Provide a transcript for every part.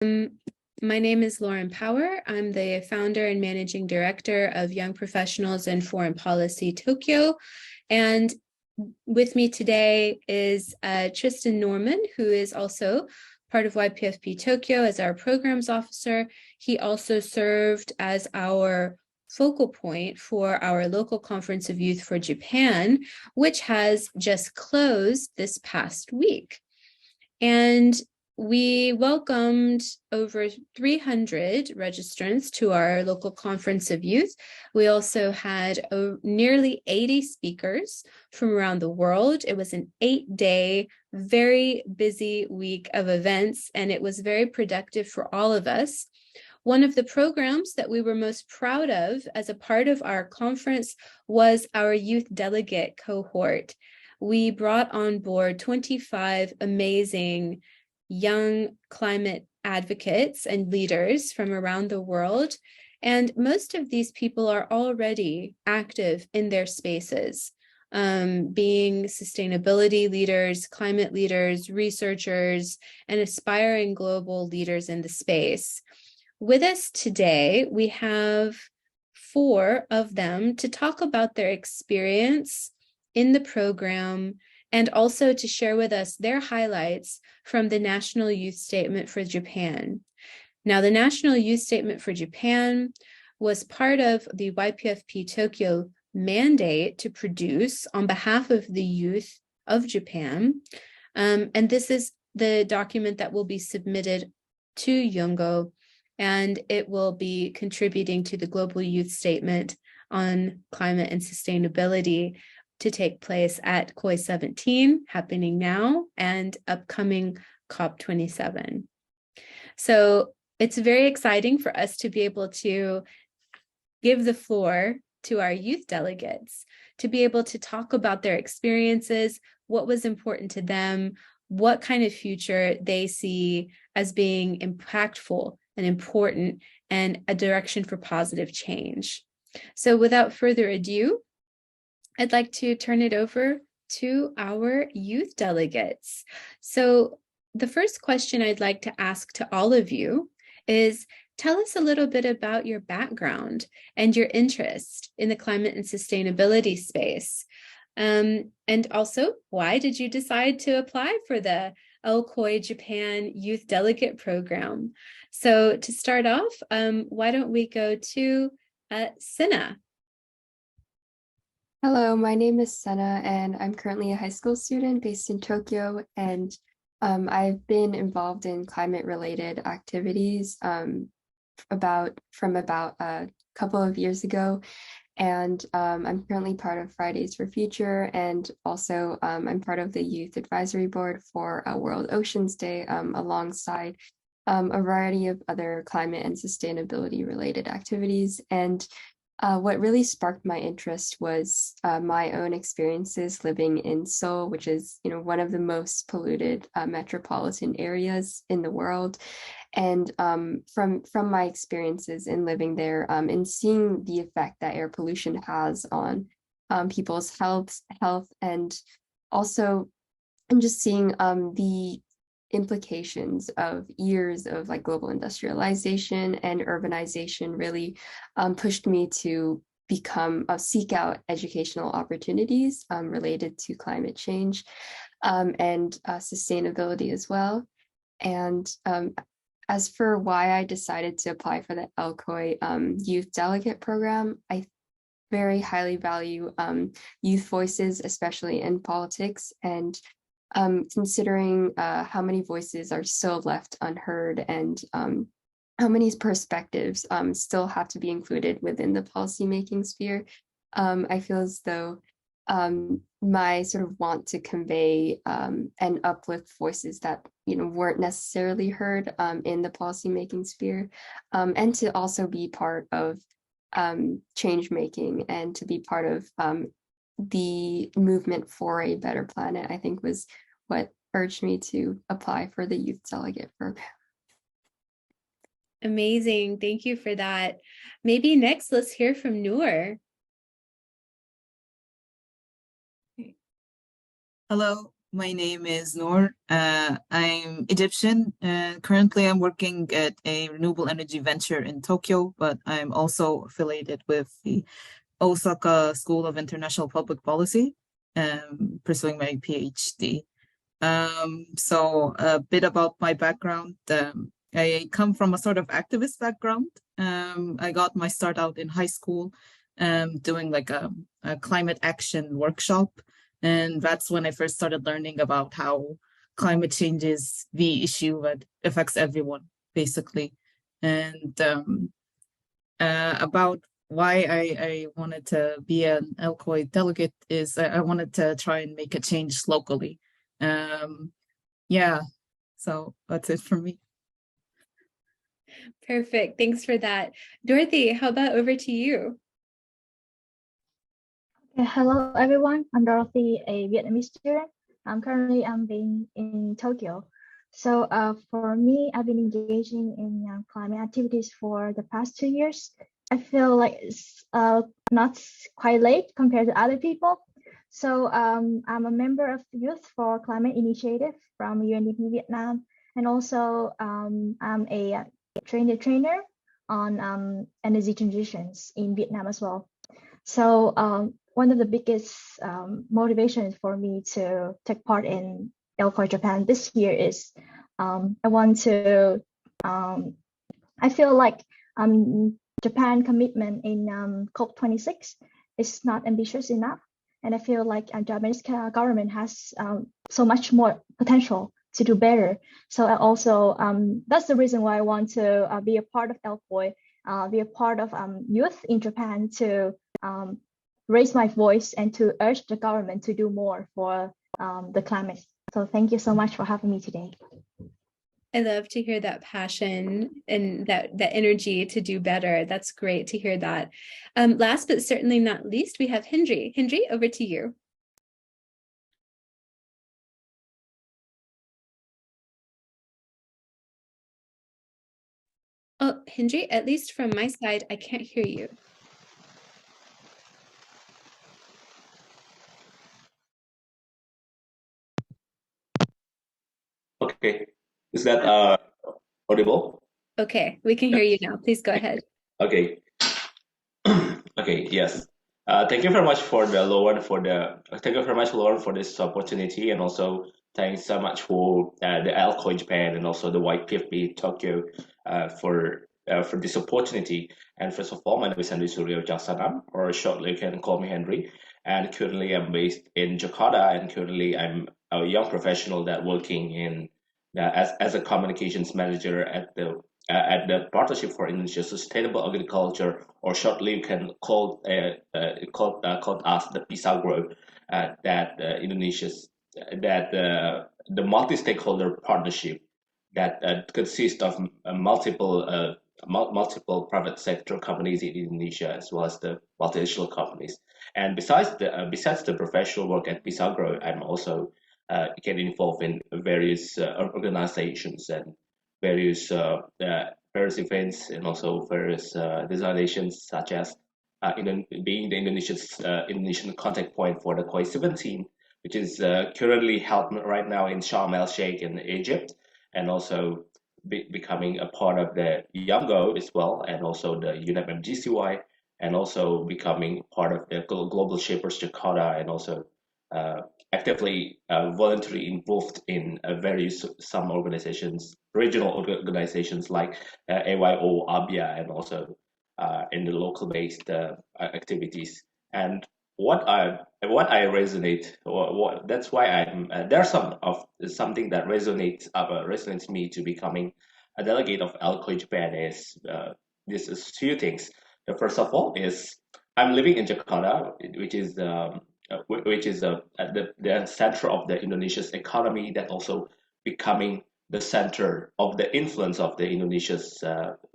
My name is Lauren Power. I'm the founder and managing director of Young Professionals in Foreign Policy Tokyo. And with me today is Tristan Norman, who is also part of YPFP Tokyo as our programs officer. He also served as our focal point for our local conference of youth for Japan, which has just closed this past week. And we welcomed over 300 registrants to our local conference of youth. We also had nearly 80 speakers from around the world. It was an 8-day, very busy week of events, and it was very productive for all of us. One of the programs that we were most proud of as a part of our conference was our youth delegate cohort. We brought on board 25 amazing young climate advocates and leaders from around the world. And most of these people are already active in their spaces, being sustainability leaders, climate leaders, researchers, and aspiring global leaders in the space. With us today, we have 4 of them to talk about their experience in the program and also to share with us their highlights from the National Youth Statement for Japan. Now, the National Youth Statement for Japan was part of the YPFP Tokyo mandate to produce on behalf of the youth of Japan. And this is the document that will be submitted to YOUNGO, and it will be contributing to the Global Youth Statement on Climate and Sustainability to take place at LCOY 17, happening now, and upcoming COP27. So it's very exciting for us to be able to give the floor to our youth delegates, to be able to talk about their experiences, what was important to them, what kind of future they see as being impactful and important, and a direction for positive change. So without further ado, I'd like to turn it over to our youth delegates. So the first question I'd like to ask to all of you is, tell us a little bit about your background and your interest in the climate and sustainability space. And also, why did you decide to apply for the LCOY Japan Youth Delegate Program? So to start off, why don't we go to Sena? Hello, my name is Sena, and I'm currently a high school student based in Tokyo, and I've been involved in climate-related activities from about a couple of years ago, and I'm currently part of Fridays for Future, and also I'm part of the Youth Advisory Board for World Oceans Day, alongside a variety of other climate and sustainability-related activities. And what really sparked my interest was my own experiences living in Seoul, which is, one of the most polluted metropolitan areas in the world. And from my experiences in living there, and seeing the effect that air pollution has on people's health, and also, and just seeing the implications of years of global industrialization and urbanization really pushed me to seek out educational opportunities related to climate change and sustainability as well. And as for why I decided to apply for the LCOY Youth Delegate Program, I very highly value youth voices, especially in politics, and considering how many voices are still left unheard, and how many perspectives still have to be included within the policymaking sphere, I feel as though my sort of want to convey and uplift voices that weren't necessarily heard in the policymaking sphere, and to also be part of change making, and to be part of the movement for a better planet, I think, was what urged me to apply for the Youth Delegate Program. Amazing. Thank you for that. Maybe next, let's hear from Nour. Hello, My name is Nour. I'm Egyptian. Currently, I'm working at a renewable energy venture in Tokyo, but I'm also affiliated with the Osaka School of International Public Policy, pursuing my PhD. So a bit about my background. I come from a sort of activist background. I got my start out in high school, doing like a climate action workshop. And that's when I first started learning about how climate change is the issue that affects everyone, basically. And about why I wanted to be an LCOY delegate is I wanted to try and make a change locally. Yeah, so that's it for me. Perfect. Thanks for that. Dorothy, how about over to you? Hello, everyone. I'm Dorothy, a Vietnamese student. I'm currently being in Tokyo. So for me, I've been engaging in climate activities for the past 2 years. I feel like it's not quite late compared to other people. So I'm a member of the Youth for Climate Initiative from UNDP Vietnam. And also I'm a trainer on energy transitions in Vietnam as well. So one of the biggest motivations for me to take part in LCOY Japan this year is I want to, I feel like Japan commitment in COP26 is not ambitious enough. And I feel like Japanese government has so much more potential to do better. So I also, that's the reason why I want to be a part of LCOY, be a part of youth in Japan to raise my voice and to urge the government to do more for the climate. So thank you so much for having me today. I love to hear that passion and that energy to do better. That's great to hear that. Last but certainly not least, we have Hendri. Hendri, over to you. Oh, Hendri, at least from my side, I can't hear you. Okay, is that audible? Okay, we can hear you now. Please go ahead. Okay. Okay, yes. Thank you very much for the Lauren thank you very much, Lauren, for this opportunity, and also thanks so much for the LCOY Japan and also the YPFP Tokyo for this opportunity. And first of all, my name is Hendri Surya, or shortly you can call me Hendri. And currently I'm based in Jakarta, and currently I'm a young professional that working in as a communications manager at the Partnership for Indonesia's Sustainable Agriculture, or shortly you can call us the PISAGRO, that Indonesia's the multi-stakeholder partnership that consists of multiple private sector companies in Indonesia as well as the multinational companies. And besides the professional work at PISAGRO, I'm also getting involved in various organizations and various events and also various designations, such as being the Indonesian contact point for the COI 17, which is currently held right now in Sharm el Sheikh in Egypt, and also becoming a part of the YOUNGO as well, and also the UNFCCC, and also becoming part of the Global Shapers Jakarta, and also actively voluntarily involved in various some organizations, regional organizations like AYO, ABIA, and also in the local based activities. And what I resonate, or that's why I'm there's something that resonates me to becoming a delegate of LCOY Japan is this is few things. The first of all is I'm living in Jakarta, which is the center of the Indonesia's economy, that also becoming the center of the influence of the Indonesia's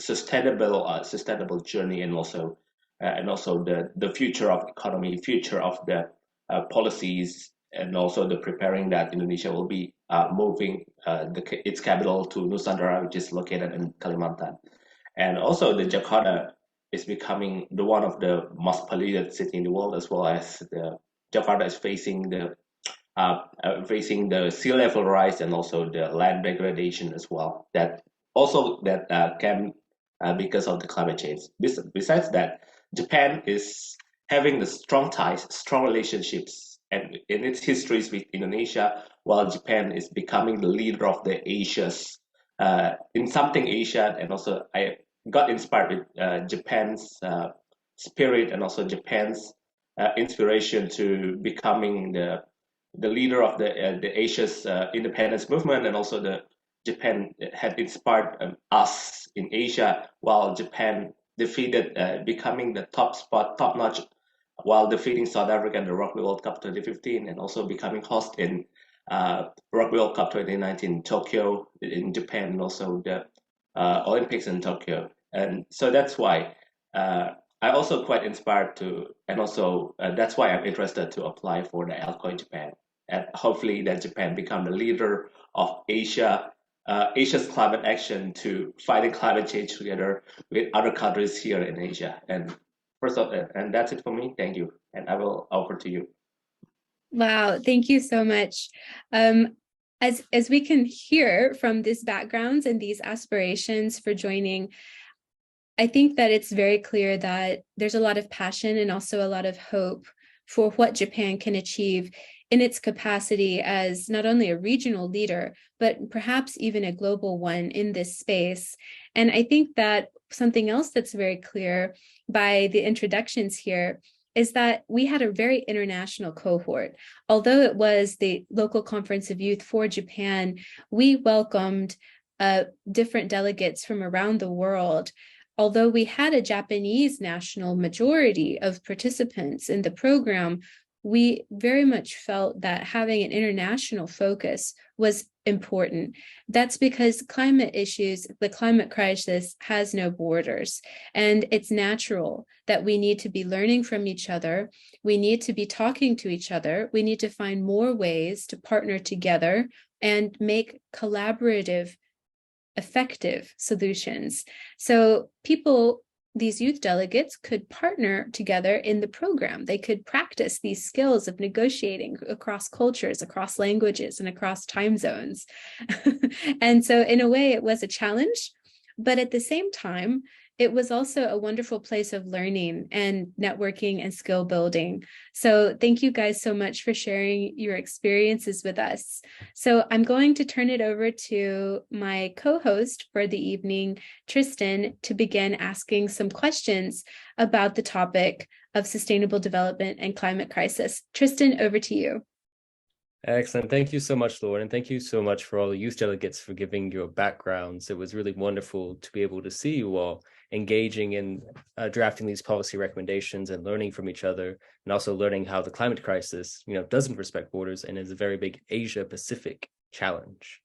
sustainable journey, and also the future of economy, future of the policies, and also the preparing that Indonesia will be moving its capital to Nusantara, which is located in Kalimantan. And also the Jakarta is becoming the one of the most polluted city in the world, as well as the Jakarta is facing the facing the sea level rise and also the land degradation as well. That came because of the climate change. Besides that, Japan is having the strong ties, strong relationships, and in its histories with Indonesia, while Japan is becoming the leader of the Asia's in something Asia, and also I got inspired with Japan's spirit and also Japan's inspiration to becoming the leader of the Asia's independence movement, and also the Japan had inspired us in Asia, while Japan defeated becoming the top notch, while defeating South Africa in the Rugby World Cup 2015, and also becoming host in Rugby World Cup 2019 in Tokyo in Japan, and also the Olympics in Tokyo. And so that's why I also quite inspired to, and also that's why I'm interested to apply for the LCOY Japan, and hopefully that Japan become the leader of Asia's climate action to fighting climate change together with other countries here in Asia. And and that's it for me. Thank you, and I will offer to you. Wow, thank you so much. As we can hear from these backgrounds and these aspirations for joining, I think that it's very clear that there's a lot of passion and also a lot of hope for what Japan can achieve in its capacity as not only a regional leader, but perhaps even a global one in this space. And I think that something else that's very clear by the introductions here is that we had a very international cohort. Although it was the local conference of youth for Japan, we welcomed different delegates from around the world. Although we had a Japanese national majority of participants in the program, we very much felt that having an international focus was important. That's because climate issues, the climate crisis has no borders, and it's natural that we need to be learning from each other. We need to be talking to each other. We need to find more ways to partner together and make collaborative, effective solutions. So these youth delegates could partner together in the program. They could practice these skills of negotiating across cultures, across languages, and across time zones. And so in a way, it was a challenge, but at the same time, it was also a wonderful place of learning and networking and skill building. So thank you guys so much for sharing your experiences with us. So I'm going to turn it over to my co-host for the evening, Tristan, to begin asking some questions about the topic of sustainable development and climate crisis. Tristan, over to you. Excellent. Thank you so much, Lauren. And thank you so much for all the youth delegates for giving your backgrounds. It was really wonderful to be able to see you all engaging in drafting these policy recommendations and learning from each other, and also learning how the climate crisis, doesn't respect borders and is a very big Asia-Pacific challenge.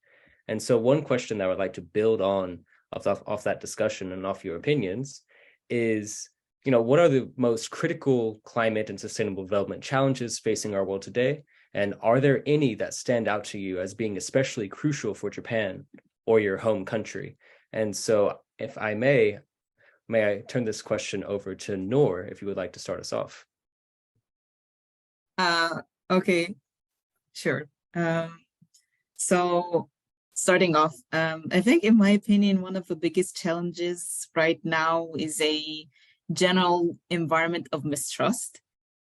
And so one question that I would like to build on off that discussion and off your opinions is, what are the most critical climate and sustainable development challenges facing our world today? And are there any that stand out to you as being especially crucial for Japan or your home country? And so if I may I turn this question over to Nour, if you would like to start us off? Okay, sure. So starting off, I think in my opinion, one of the biggest challenges right now is a general environment of mistrust.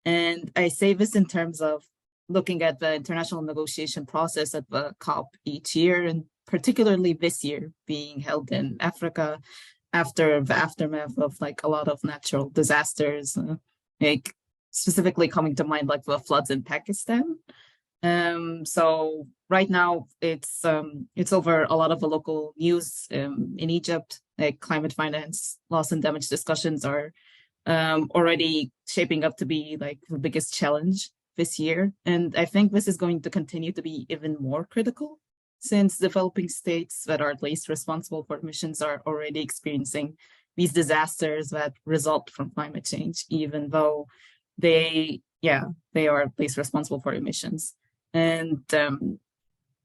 And I say this in terms of looking at the international negotiation process at the COP each year, and particularly this year being held in Africa after the aftermath of a lot of natural disasters, specifically coming to mind the floods in Pakistan. So right now it's over a lot of the local news in Egypt. Climate finance, loss and damage discussions are already shaping up to be the biggest challenge this year. And I think this is going to continue to be even more critical, since developing states that are least responsible for emissions are already experiencing these disasters that result from climate change, even though they are least responsible for emissions. And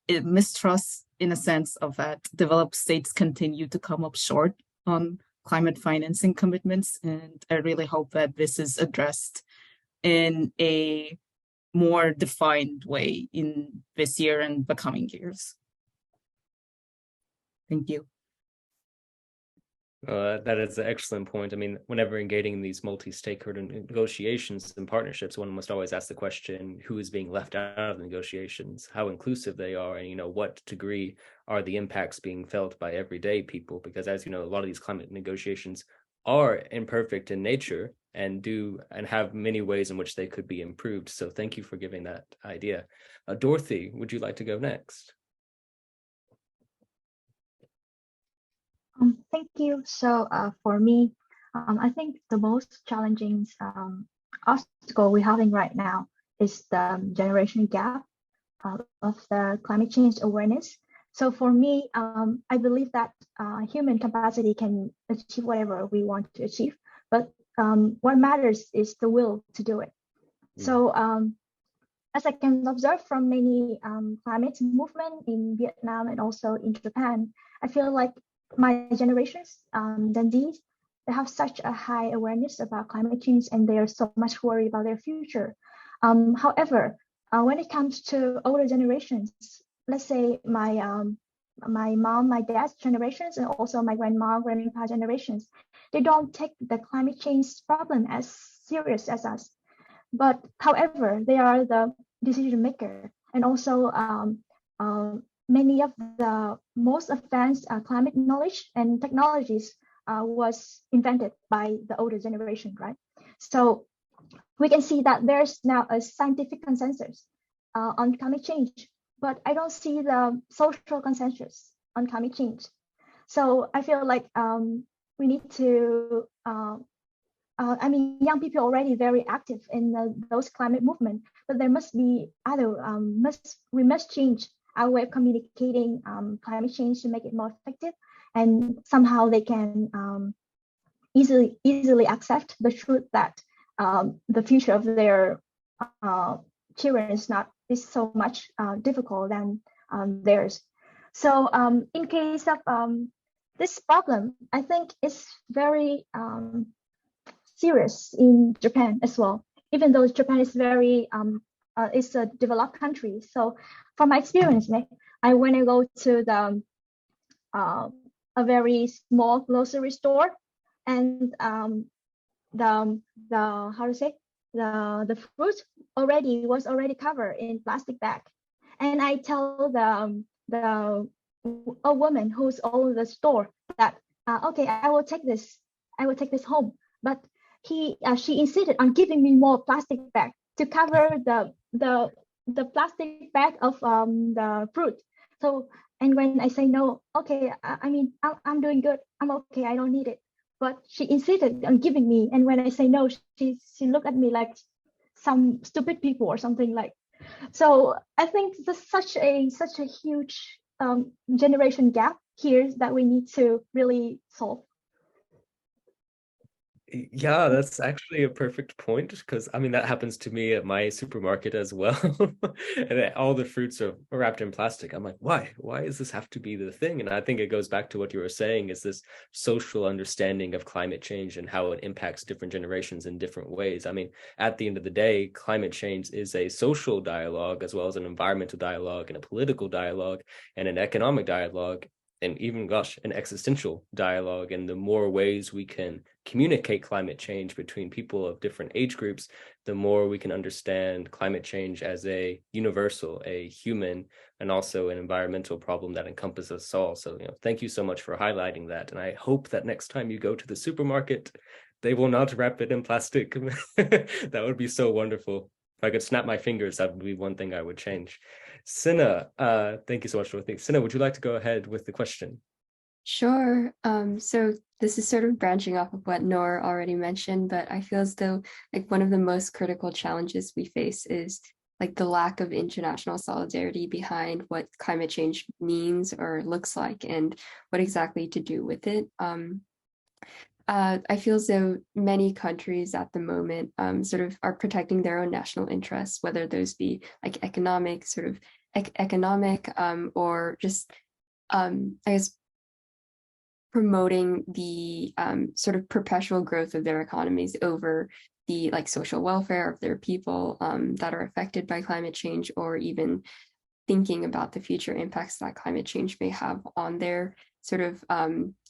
mistrust, in a sense of that, developed states continue to come up short on climate financing commitments. And I really hope that this is addressed in a more defined way in this year and the coming years. Thank you. That is an excellent point. I mean, whenever engaging in these multi-stakeholder negotiations and partnerships, one must always ask the question, who is being left out of the negotiations, how inclusive they are, and, what degree are the impacts being felt by everyday people? Because as you know, a lot of these climate negotiations are imperfect in nature and have many ways in which they could be improved. So thank you for giving that idea. Dorothy, would you like to go next? Thank you. So for me, I think the most challenging obstacle we're having right now is the generation gap of the climate change awareness. So for me, I believe that human capacity can achieve whatever we want to achieve, but what matters is the will to do it. So as I can observe from many climate movement in Vietnam and also in Japan, I feel like my generations, Gen Zs, they have such a high awareness about climate change and they are so much worried about their future. However, when it comes to older generations, let's say my mom, my dad's generations, and also my grandma, grandpa generations, they don't take the climate change problem as serious as us. But however, they are the decision maker, and also many of the most advanced climate knowledge and technologies was invented by the older generation, right? So we can see that there's now a scientific consensus on climate change, but I don't see the social consensus on climate change. So I feel like we need to, young people are already very active in those climate movement, but there must be other, we must change our way of communicating climate change to make it more effective, and somehow they can easily accept the truth that the future of their children is so much difficult than theirs. So in case of this problem, I think it's very serious in Japan as well, even though Japan is very it's a developed country. So from my experience, when I go to the a very small grocery store, and the how to say, the fruit was already covered in plastic bag, and I tell a woman who's owned the store that okay, I will take this home, but she insisted on giving me more plastic bag to cover the plastic bag of the fruit. So, and when I say no, okay, I'm doing good, I'm okay, I don't need it, but she insisted on giving me, and when I say no, she looked at me like some stupid people or something like. So I think there's such a huge generation gap here that we need to really solve. Yeah, that's actually a perfect point, because that happens to me at my supermarket as well. And all the fruits are wrapped in plastic. I'm like, why does this have to be the thing? And I think it goes back to what you were saying, is this social understanding of climate change and how it impacts different generations in different ways. At the end of the day, climate change is a social dialogue as well as an environmental dialogue and a political dialogue and an economic dialogue, and even, an existential dialogue. And the more ways we can communicate climate change between people of different age groups, the more we can understand climate change as a universal, a human, and also an environmental problem that encompasses us all. So, thank you so much for highlighting that. And I hope that next time you go to the supermarket, they will not wrap it in plastic. That would be so wonderful. If I could snap my fingers, that would be one thing I would change. Sena, thank you so much for the thing. Sena, would you like to go ahead with the question? Sure. So this is sort of branching off of what Nour already mentioned, but I feel as though one of the most critical challenges we face is the lack of international solidarity behind what climate change means or looks like and what exactly to do with it. I feel as though many countries at the moment sort of are protecting their own national interests, whether those be economic or just, I guess, promoting the sort of perpetual growth of their economies over the like social welfare of their people that are affected by climate change, or even thinking about the future impacts that climate change may have on their sort of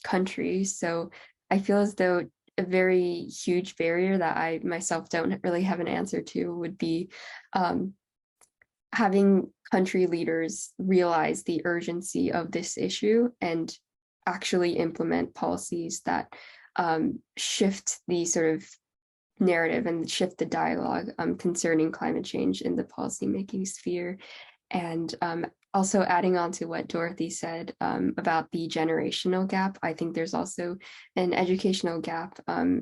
country. So I feel as though a very huge barrier that I myself don't really have an answer to would be having country leaders realize the urgency of this issue and actually implement policies that shift the sort of narrative and shift the dialogue concerning climate change in the policymaking sphere. And also adding on to what Dorothy said about the generational gap, I think there's also an educational gap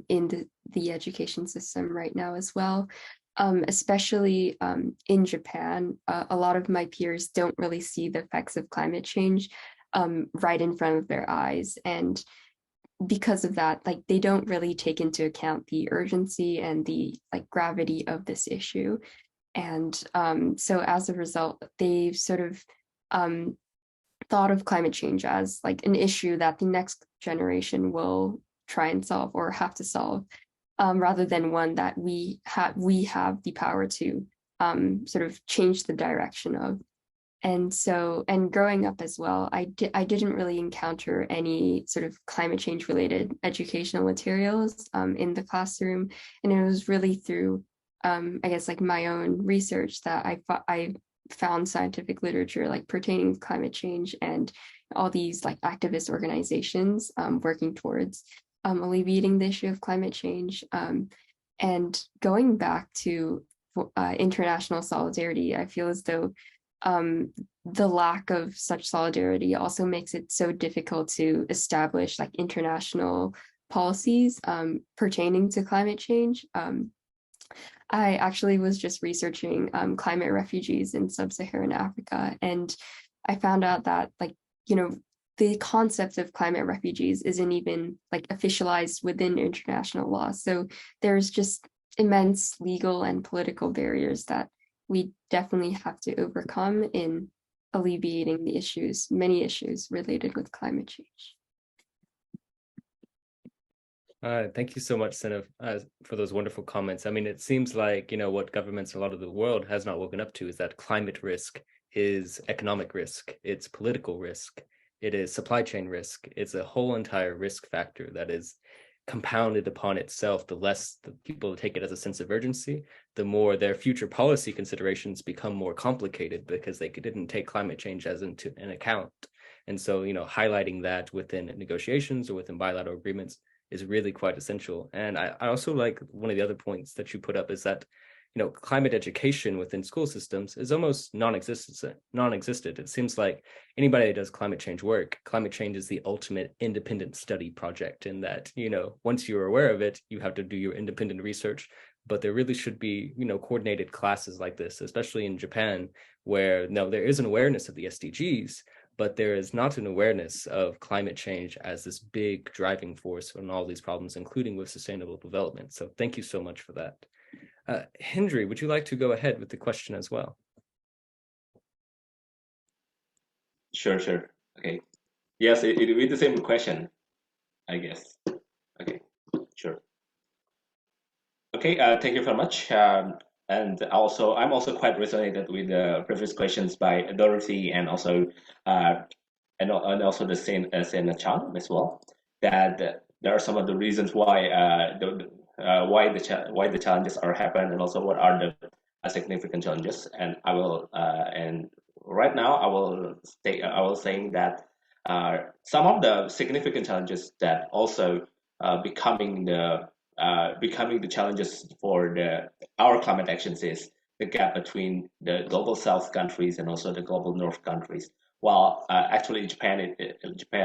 in the education system right now as well. Especially in Japan, a lot of my peers don't really see the effects of climate change right in front of their eyes. And because of that, like they don't really take into account the urgency and the like gravity of this issue. And so as a result, they've sort of thought of climate change as like an issue that the next generation will try and solve or have to solve, rather than one that we have the power to sort of change the direction of. And so, and growing up as well, I didn't really encounter any sort of climate change related educational materials in the classroom. And it was really through, I guess, like my own research that I found scientific literature like pertaining to climate change and all these like activist organizations working towards alleviating the issue of climate change. And going back to international solidarity, I feel as though the lack of such solidarity also makes it so difficult to establish like international policies pertaining to climate change. I actually was just researching climate refugees in sub-Saharan Africa, and I found out that, like, you know, the concept of climate refugees isn't even like officialized within international law. So there's just immense legal and political barriers that we definitely have to overcome in alleviating the issues, many issues related with climate change. Thank you so much, Sena, for those wonderful comments. I mean, it seems like, you know, what governments a lot of the world has not woken up to is that climate risk is economic risk, it's political risk, it is supply chain risk, it's a whole entire risk factor that is compounded upon itself. The less the people take it as a sense of urgency, the more their future policy considerations become more complicated because they didn't take climate change as into an account. And so, you know, highlighting that within negotiations or within bilateral agreements is really quite essential. And I also like one of the other points that you put up is that, you know, climate education within school systems is almost non-existent. It seems like anybody that does climate change work, climate change is the ultimate independent study project, in that, you know, once you're aware of it, you have to do your independent research. But there really should be, you know, coordinated classes like this, especially in Japan, where no, there is an awareness of the SDGs, but there is not an awareness of climate change as this big driving force on all these problems, including with sustainable development. So thank you so much for that. Hendri, would you like to go ahead with the question as well? Sure. Okay. Yes, it will be the same question, I guess. Okay, sure. Okay, thank you very much. And also, I'm also quite resonated with the previous questions by Dorothy and also the Sena Chang as well. That there are some of the reasons why the challenges are happening, and also what are the significant challenges. And I will and right now I will saying that some of the significant challenges that also becoming the challenges for our climate actions is the gap between the global South countries and also the global North countries. While actually Japan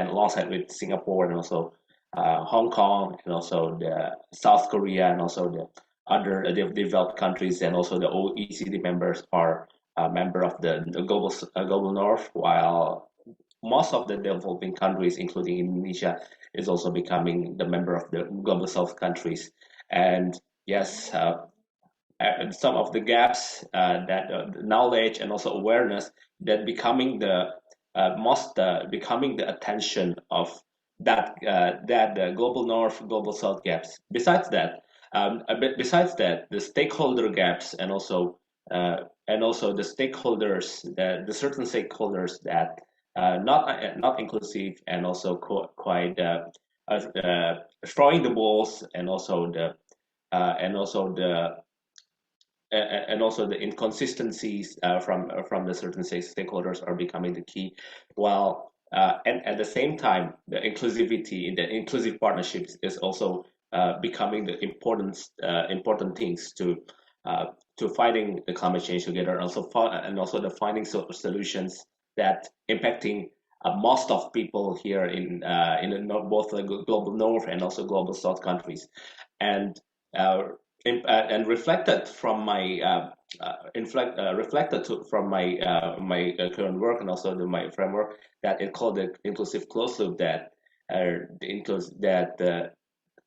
alongside with Singapore and also Hong Kong and also the South Korea and also the other developed countries and also the OECD members are a member of the global North, while most of the developing countries, including Indonesia, is also becoming the member of the global South countries. And yes, some of the gaps that knowledge and also awareness that becoming the attention of that the global North, global South gaps. Besides that, But besides that, the stakeholder gaps and also the stakeholders, the certain stakeholders that not inclusive and also quite throwing the balls and also the inconsistencies from the certain stakeholders are becoming the key, while and at the same time the inclusivity, the inclusive partnerships is also becoming the important things to fighting the climate change together, and also the finding solutions that impacting most of people here in both the global north and also global south countries, and reflected from my my current work and also my framework that it called the inclusive closed loop, that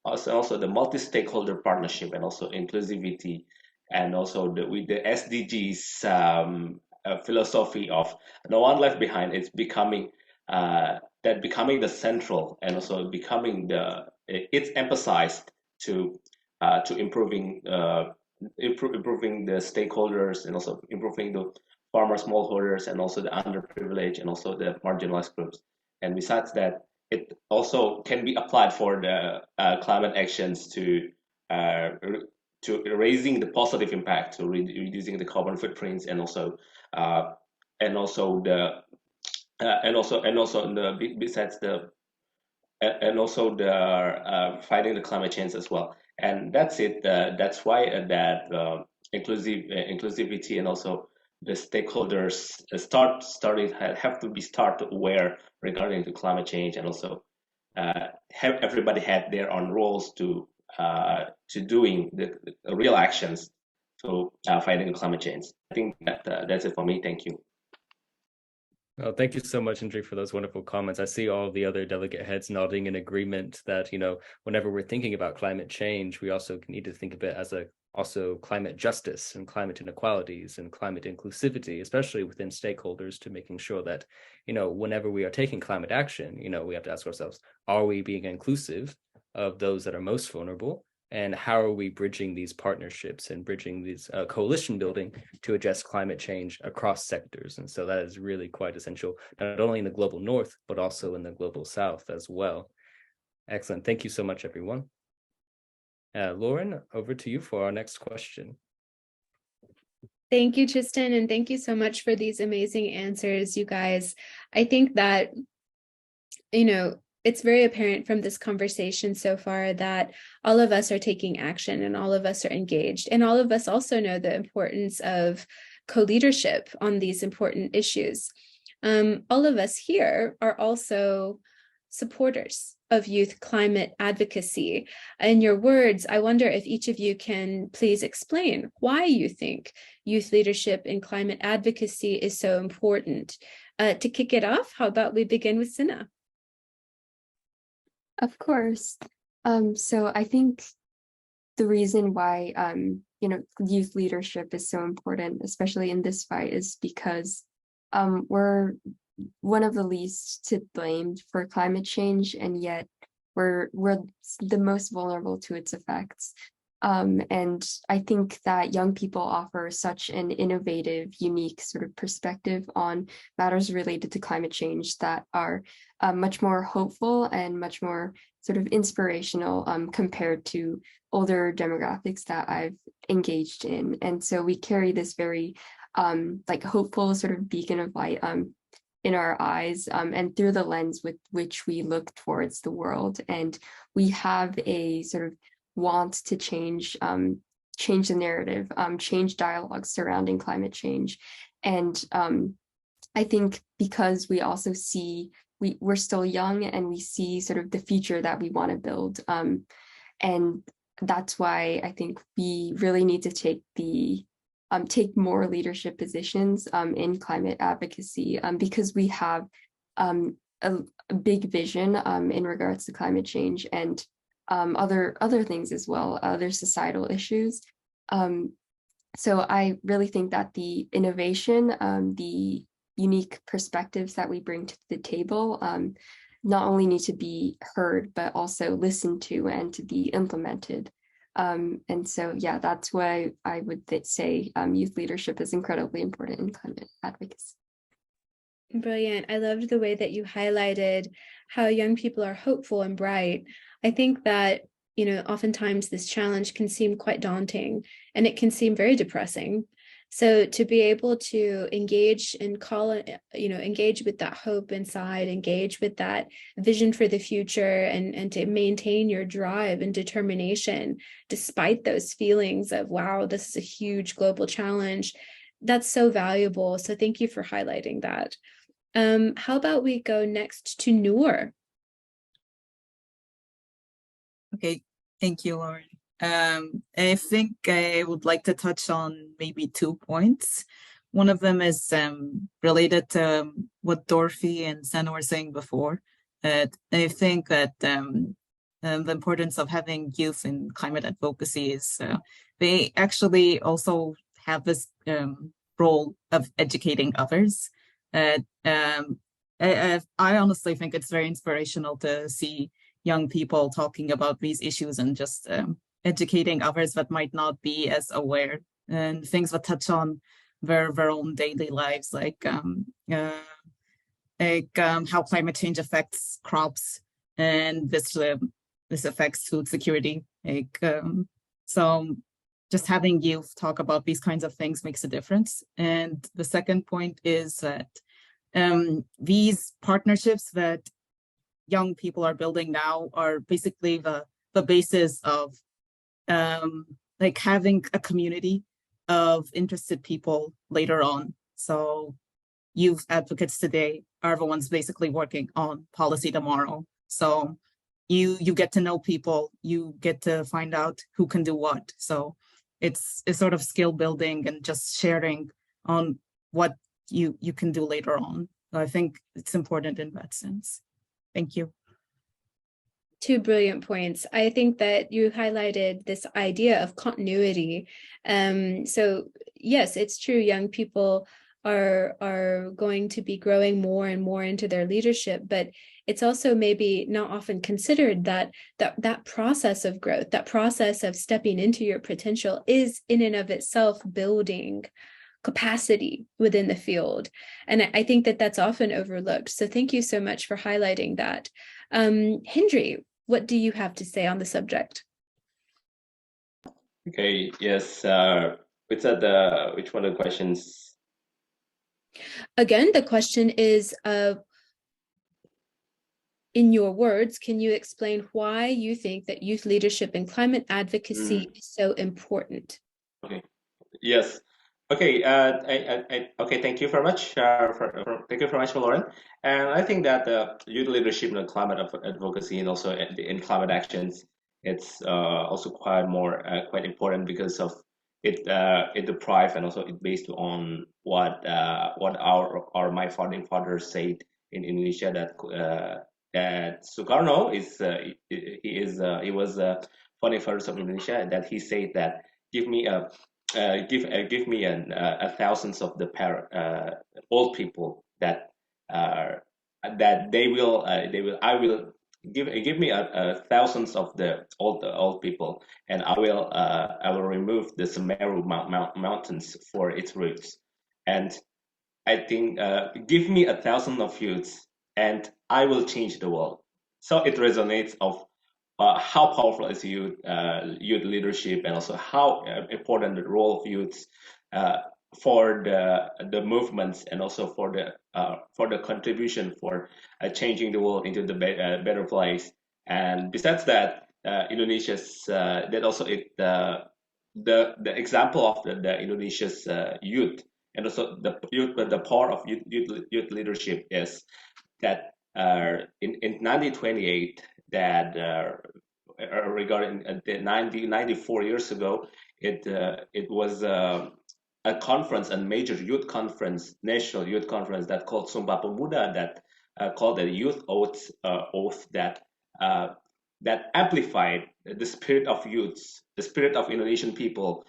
also the multi-stakeholder partnership and also inclusivity, and also with the SDGs philosophy of no one left behind. It's becoming becoming the central, and also becoming it's emphasized to improving the stakeholders, and also improving the farmer smallholders, and also the underprivileged, and also the marginalized groups. And besides that, it also can be applied for the climate actions to raising the positive impact, to reducing the carbon footprints, and also fighting the climate change as well. And that's it. That's why inclusivity and also the stakeholders have to be aware regarding the climate change, and also have everybody had their own roles to doing the real actions to fighting the climate change. I think that's it for me. Thank you. Well, thank you so much, Hendri, for those wonderful comments. I see all the other delegate heads nodding in agreement that, whenever we're thinking about climate change, we also need to think of it as also climate justice and climate inequalities and climate inclusivity, especially within stakeholders, to making sure that, whenever we are taking climate action, we have to ask ourselves, are we being inclusive of those that are most vulnerable? And how are we bridging these partnerships and bridging these coalition building to address climate change across sectors? And so that is really quite essential, not only in the global north, but also in the global south as well. Excellent. Thank you so much, everyone. Lauren, over to you for our next question. Thank you, Tristan, and thank you so much for these amazing answers, you guys. I think that, it's very apparent from this conversation so far that all of us are taking action and all of us are engaged, and all of us also know the importance of co-leadership on these important issues. All of us here are also supporters of youth climate advocacy. In your words, I wonder if each of you can please explain why you think youth leadership in climate advocacy is so important. To kick it off, how about we begin with Sena? Of course. So I think the reason why, youth leadership is so important, especially in this fight, is because we're one of the least to blame for climate change, and yet we're the most vulnerable to its effects. And I think that young people offer such an innovative, unique sort of perspective on matters related to climate change that are much more hopeful and much more sort of inspirational compared to older demographics that I've engaged in. And so we carry this very hopeful sort of beacon of light in our eyes and through the lens with which we look towards the world. And we have a sort of want to change the narrative, change dialogue surrounding climate change. And I think because we also see we're still young and we see sort of the future that we want to build. And that's why I think we really need to take more leadership positions in climate advocacy, because we have a big vision in regards to climate change and other things as well, other societal issues. So I really think that the innovation, the unique perspectives that we bring to the table not only need to be heard, but also listened to and to be implemented. And so, yeah, that's why I would say youth leadership is incredibly important in climate advocacy. Brilliant. I loved the way that you highlighted how young people are hopeful and bright. I think that, oftentimes this challenge can seem quite daunting and it can seem very depressing. So to be able to engage and engage with that hope inside, engage with that vision for the future, and to maintain your drive and determination, despite those feelings of, wow, this is a huge global challenge, that's so valuable. So thank you for highlighting that. How about we go next to Nour? Okay, thank you, Lauren. I think I would like to touch on maybe 2 points. One of them is related to what Dorothy and Sena were saying before. I think that the importance of having youth in climate advocacy is they actually also have this role of educating others. I honestly think it's very inspirational to see young people talking about these issues and just educating others that might not be as aware, and things that touch on their own daily lives, like how climate change affects crops, and this affects food security. So just having youth talk about these kinds of things makes a difference. And the second point is that these partnerships that young people are building now are basically the basis of like having a community of interested people later on. So youth advocates today are the ones basically working on policy tomorrow. So you get to know people, you get to find out who can do what. So it's sort of skill building and just sharing on what you can do later on. So I think it's important in that sense. Thank you. Two brilliant points. I think that you highlighted this idea of continuity. So yes, it's true. Young people are going to be growing more and more into their leadership, but it's also maybe not often considered that process of growth, that process of stepping into your potential, is in and of itself building capacity within the field. And I think that that's often overlooked. So thank you so much for highlighting that. Hendri, what do you have to say on the subject? Okay, yes. Which one of the questions? Again, the question is, in your words, can you explain why you think that youth leadership and climate advocacy is so important? Okay. Yes. Okay. Okay. Thank you very much. Thank you very much, Lauren. And I think that youth leadership in climate advocacy and also in climate actions, it's also quite important because of it deprived and also it based on what my founding fathers said in Indonesia, that Soekarno he was founding fathers of Indonesia, that he said that give me thousands of the old people that I will give me thousands of the old people, and I will remove the Semeru mountains for its roots. And I think give me 1,000 of youths and I will change the world. So it resonates of how powerful is youth leadership, and also how important the role of youths for the movements, and also for the contribution for changing the world into the better place. And besides that, Indonesia's that also the example of the Indonesia's youth, and also the power of youth leadership is that in 1928, that regarding the 94 years ago, it was a conference, a major youth conference, national youth conference, that called Sumpah Pemuda, that called the youth oath that amplified the spirit of youths, the spirit of Indonesian people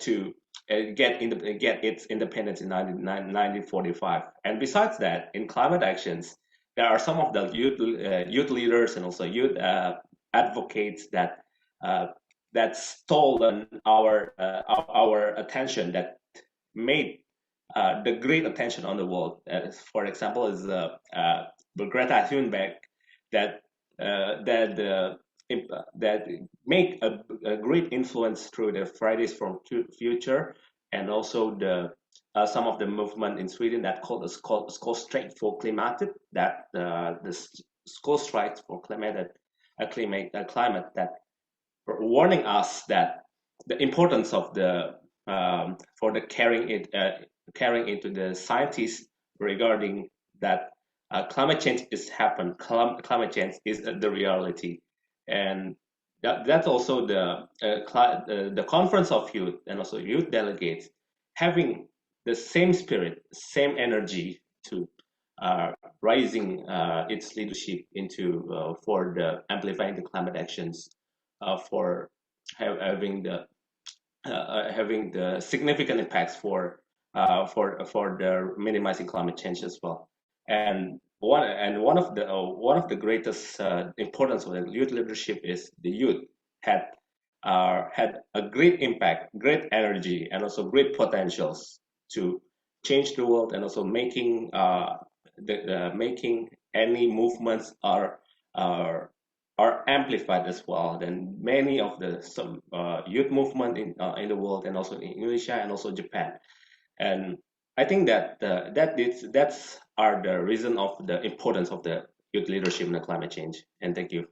to get its independence in 1945. And besides that, in climate actions, there are some of the youth leaders and also youth advocates that stolen our attention, that made the great attention on the world. For example, is Greta Thunberg that make a great influence through the Fridays for Future, and also the some of the movement in Sweden that called School Strike for Klimatet, that the School Strikes for Climate that were warning us that the importance of the for the carrying into the scientists regarding that climate change is happen. Climate change is the reality, and that's also the conference of youth and also youth delegates having the same spirit, same energy to raising its leadership into for the amplifying the climate actions, for having the significant impacts for the minimizing climate change as well. And one of the greatest importance of the youth leadership is the youth had a great impact, great energy, and also great potentials to change the world, and also making making any movements are amplified as well. Then many of the youth movement in the world, and also in Indonesia and also Japan. And I think that that's are the reason of the importance of the youth leadership in the climate change. And thank you.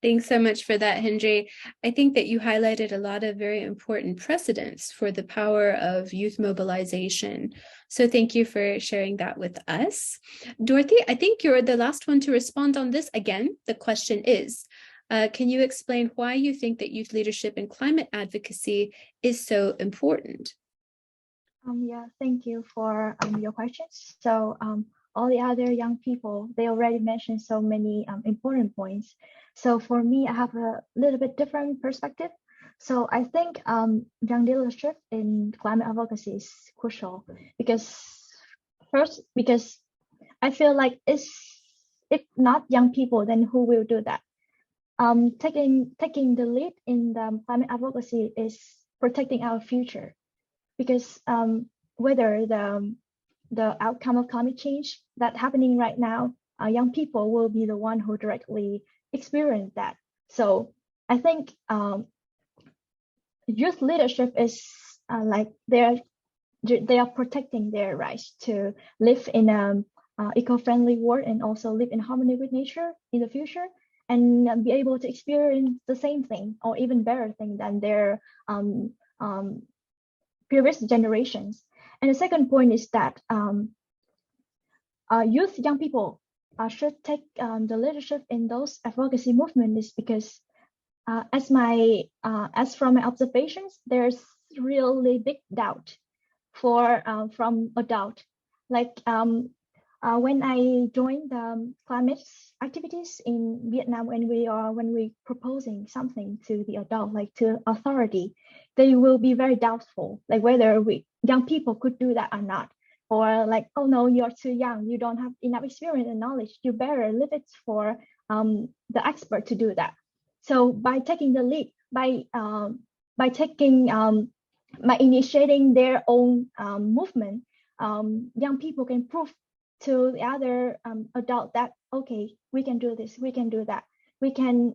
Thanks so much for that, Hendri. I think that you highlighted a lot of very important precedents for the power of youth mobilization. So thank you for sharing that with us. Dorothy, I think you're the last one to respond on this. Again, the question is, can you explain why you think that youth leadership in climate advocacy is so important? Yeah, thank you for your questions. So all the other young people, they already mentioned so many important points. So for me, I have a little bit different perspective. So I think young leadership in climate advocacy is crucial because I feel like if not young people, then who will do that? Taking the lead in the climate advocacy is protecting our future, because whether the outcome of climate change that's happening right now, young people will be the one who directly experience that. So I think youth leadership is like they are protecting their rights to live in an eco-friendly world, and also live in harmony with nature in the future, and be able to experience the same thing or even better thing than their previous generations. And the second point is that young people should take the leadership in those advocacy movements, because as from my observations, there's really big doubt from adult. Like when I joined the climate activities in Vietnam, when we proposing something to the adult, like to authority, they will be very doubtful, like whether young people could do that or not, or like, oh no, you're too young, you don't have enough experience and knowledge, you better leave it for the expert to do that. So by taking the lead, by initiating their own movement, young people can prove to the other adult that, okay, we can do this, we can do that, we can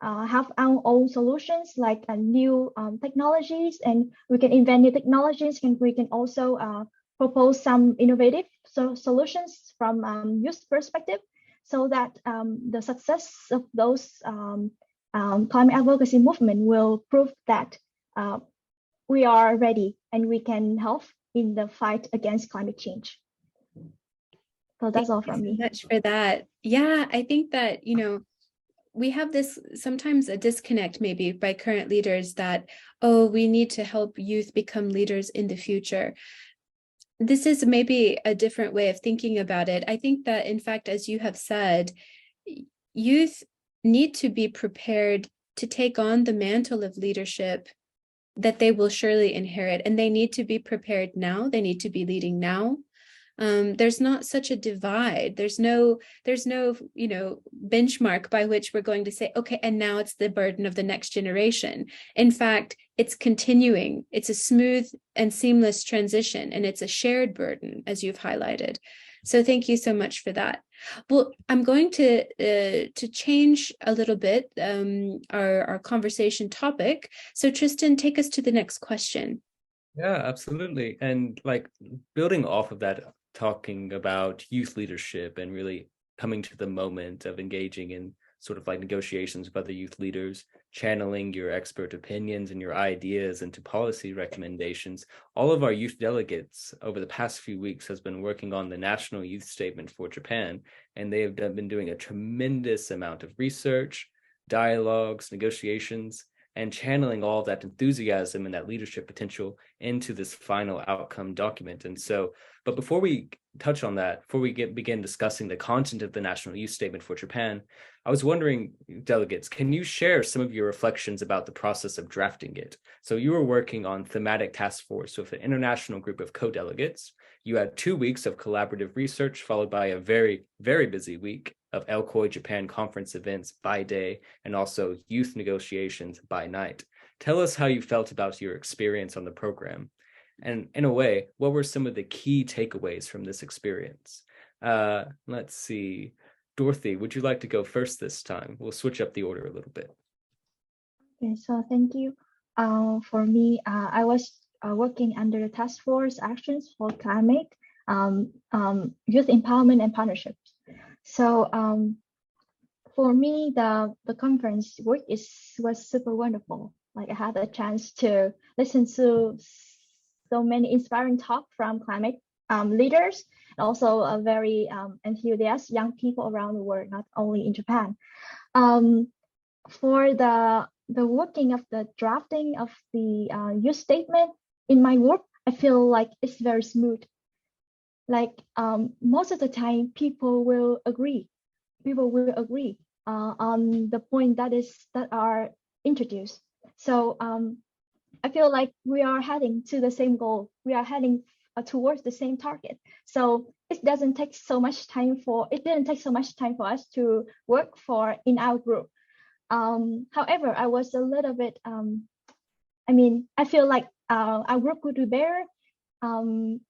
have our own solutions, like new technologies, and we can invent new technologies, and we can also propose some innovative solutions from youth perspective, so that the success of those climate advocacy movement will prove that we are ready and we can help in the fight against climate change. So that's all from me. Thank you so much for that. Yeah, I think that, we have this sometimes a disconnect maybe by current leaders that, oh, we need to help youth become leaders in the future. This is maybe a different way of thinking about it. I think that, in fact, as you have said, youth need to be prepared to take on the mantle of leadership that they will surely inherit, and they need to be prepared now. They need to be leading now. There's not such a divide. There's no, benchmark by which we're going to say, okay, and now it's the burden of the next generation. In fact, it's continuing. It's a smooth and seamless transition, and it's a shared burden, as you've highlighted. So thank you so much for that. Well, I'm going to change a little bit our conversation topic. So Tristan, take us to the next question. Yeah, absolutely. And like building off of that, talking about youth leadership and really coming to the moment of engaging in sort of like negotiations with other youth leaders, channeling your expert opinions and your ideas into policy recommendations. All of our youth delegates over the past few weeks has been working on the National Youth Statement for Japan, and they have been doing a tremendous amount of research, dialogues, negotiations, and channeling all of that enthusiasm and that leadership potential into this final outcome document. And so, but before we touch on that, before we begin discussing the content of the National Youth Statement for Japan, I was wondering, delegates, can you share some of your reflections about the process of drafting it? So you were working on thematic task force with an international group of co-delegates. You had 2 weeks of collaborative research, followed by a very, very busy week of LCOY Japan Conference events by day, and also youth negotiations by night. Tell us how you felt about your experience on the program. And in a way, what were some of the key takeaways from this experience? Let's see. Dorothy, would you like to go first this time? We'll switch up the order a little bit. Okay, so thank you. For me, I was working under the Task Force Actions for Climate, Youth Empowerment and Partnerships. So for me, the conference work was super wonderful. Like I had a chance to listen to so many inspiring talk from climate leaders, and also a very enthusiastic young people around the world, not only in Japan. For the working of the drafting of the youth statement in my work, I feel like it's very smooth. Like most of the time, people will agree on the point that are introduced. So I feel like we are heading to the same goal. We are heading towards the same target. So it didn't take so much time for us to work for in our group. However, I was a little bit. I feel like our group could do better.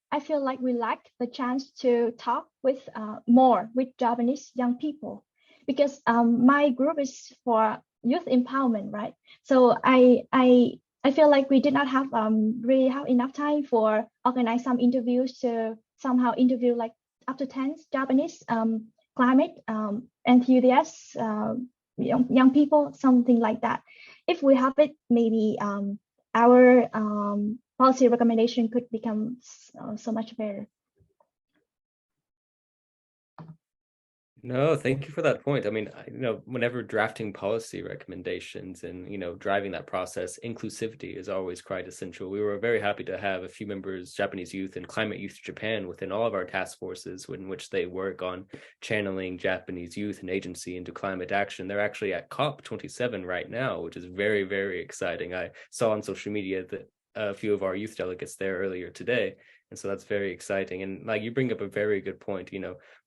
I feel like we lack the chance to talk with more with Japanese young people, because my group is for youth empowerment, right? So I feel like we did not have really have enough time for organize some interviews to somehow interview like up to 10 Japanese climate enthusiasts, young people, something like that. If we have it, maybe our policy recommendation could become so much better. No, thank you for that point. I mean, whenever drafting policy recommendations and, driving that process, inclusivity is always quite essential. We were very happy to have a few members, Japanese youth and Climate Youth Japan, within all of our task forces in which they work on channeling Japanese youth and agency into climate action. They're actually at COP27 right now, which is very, very exciting. I saw on social media that a few of our youth delegates there earlier today. And so that's very exciting. And like you bring up a very good point,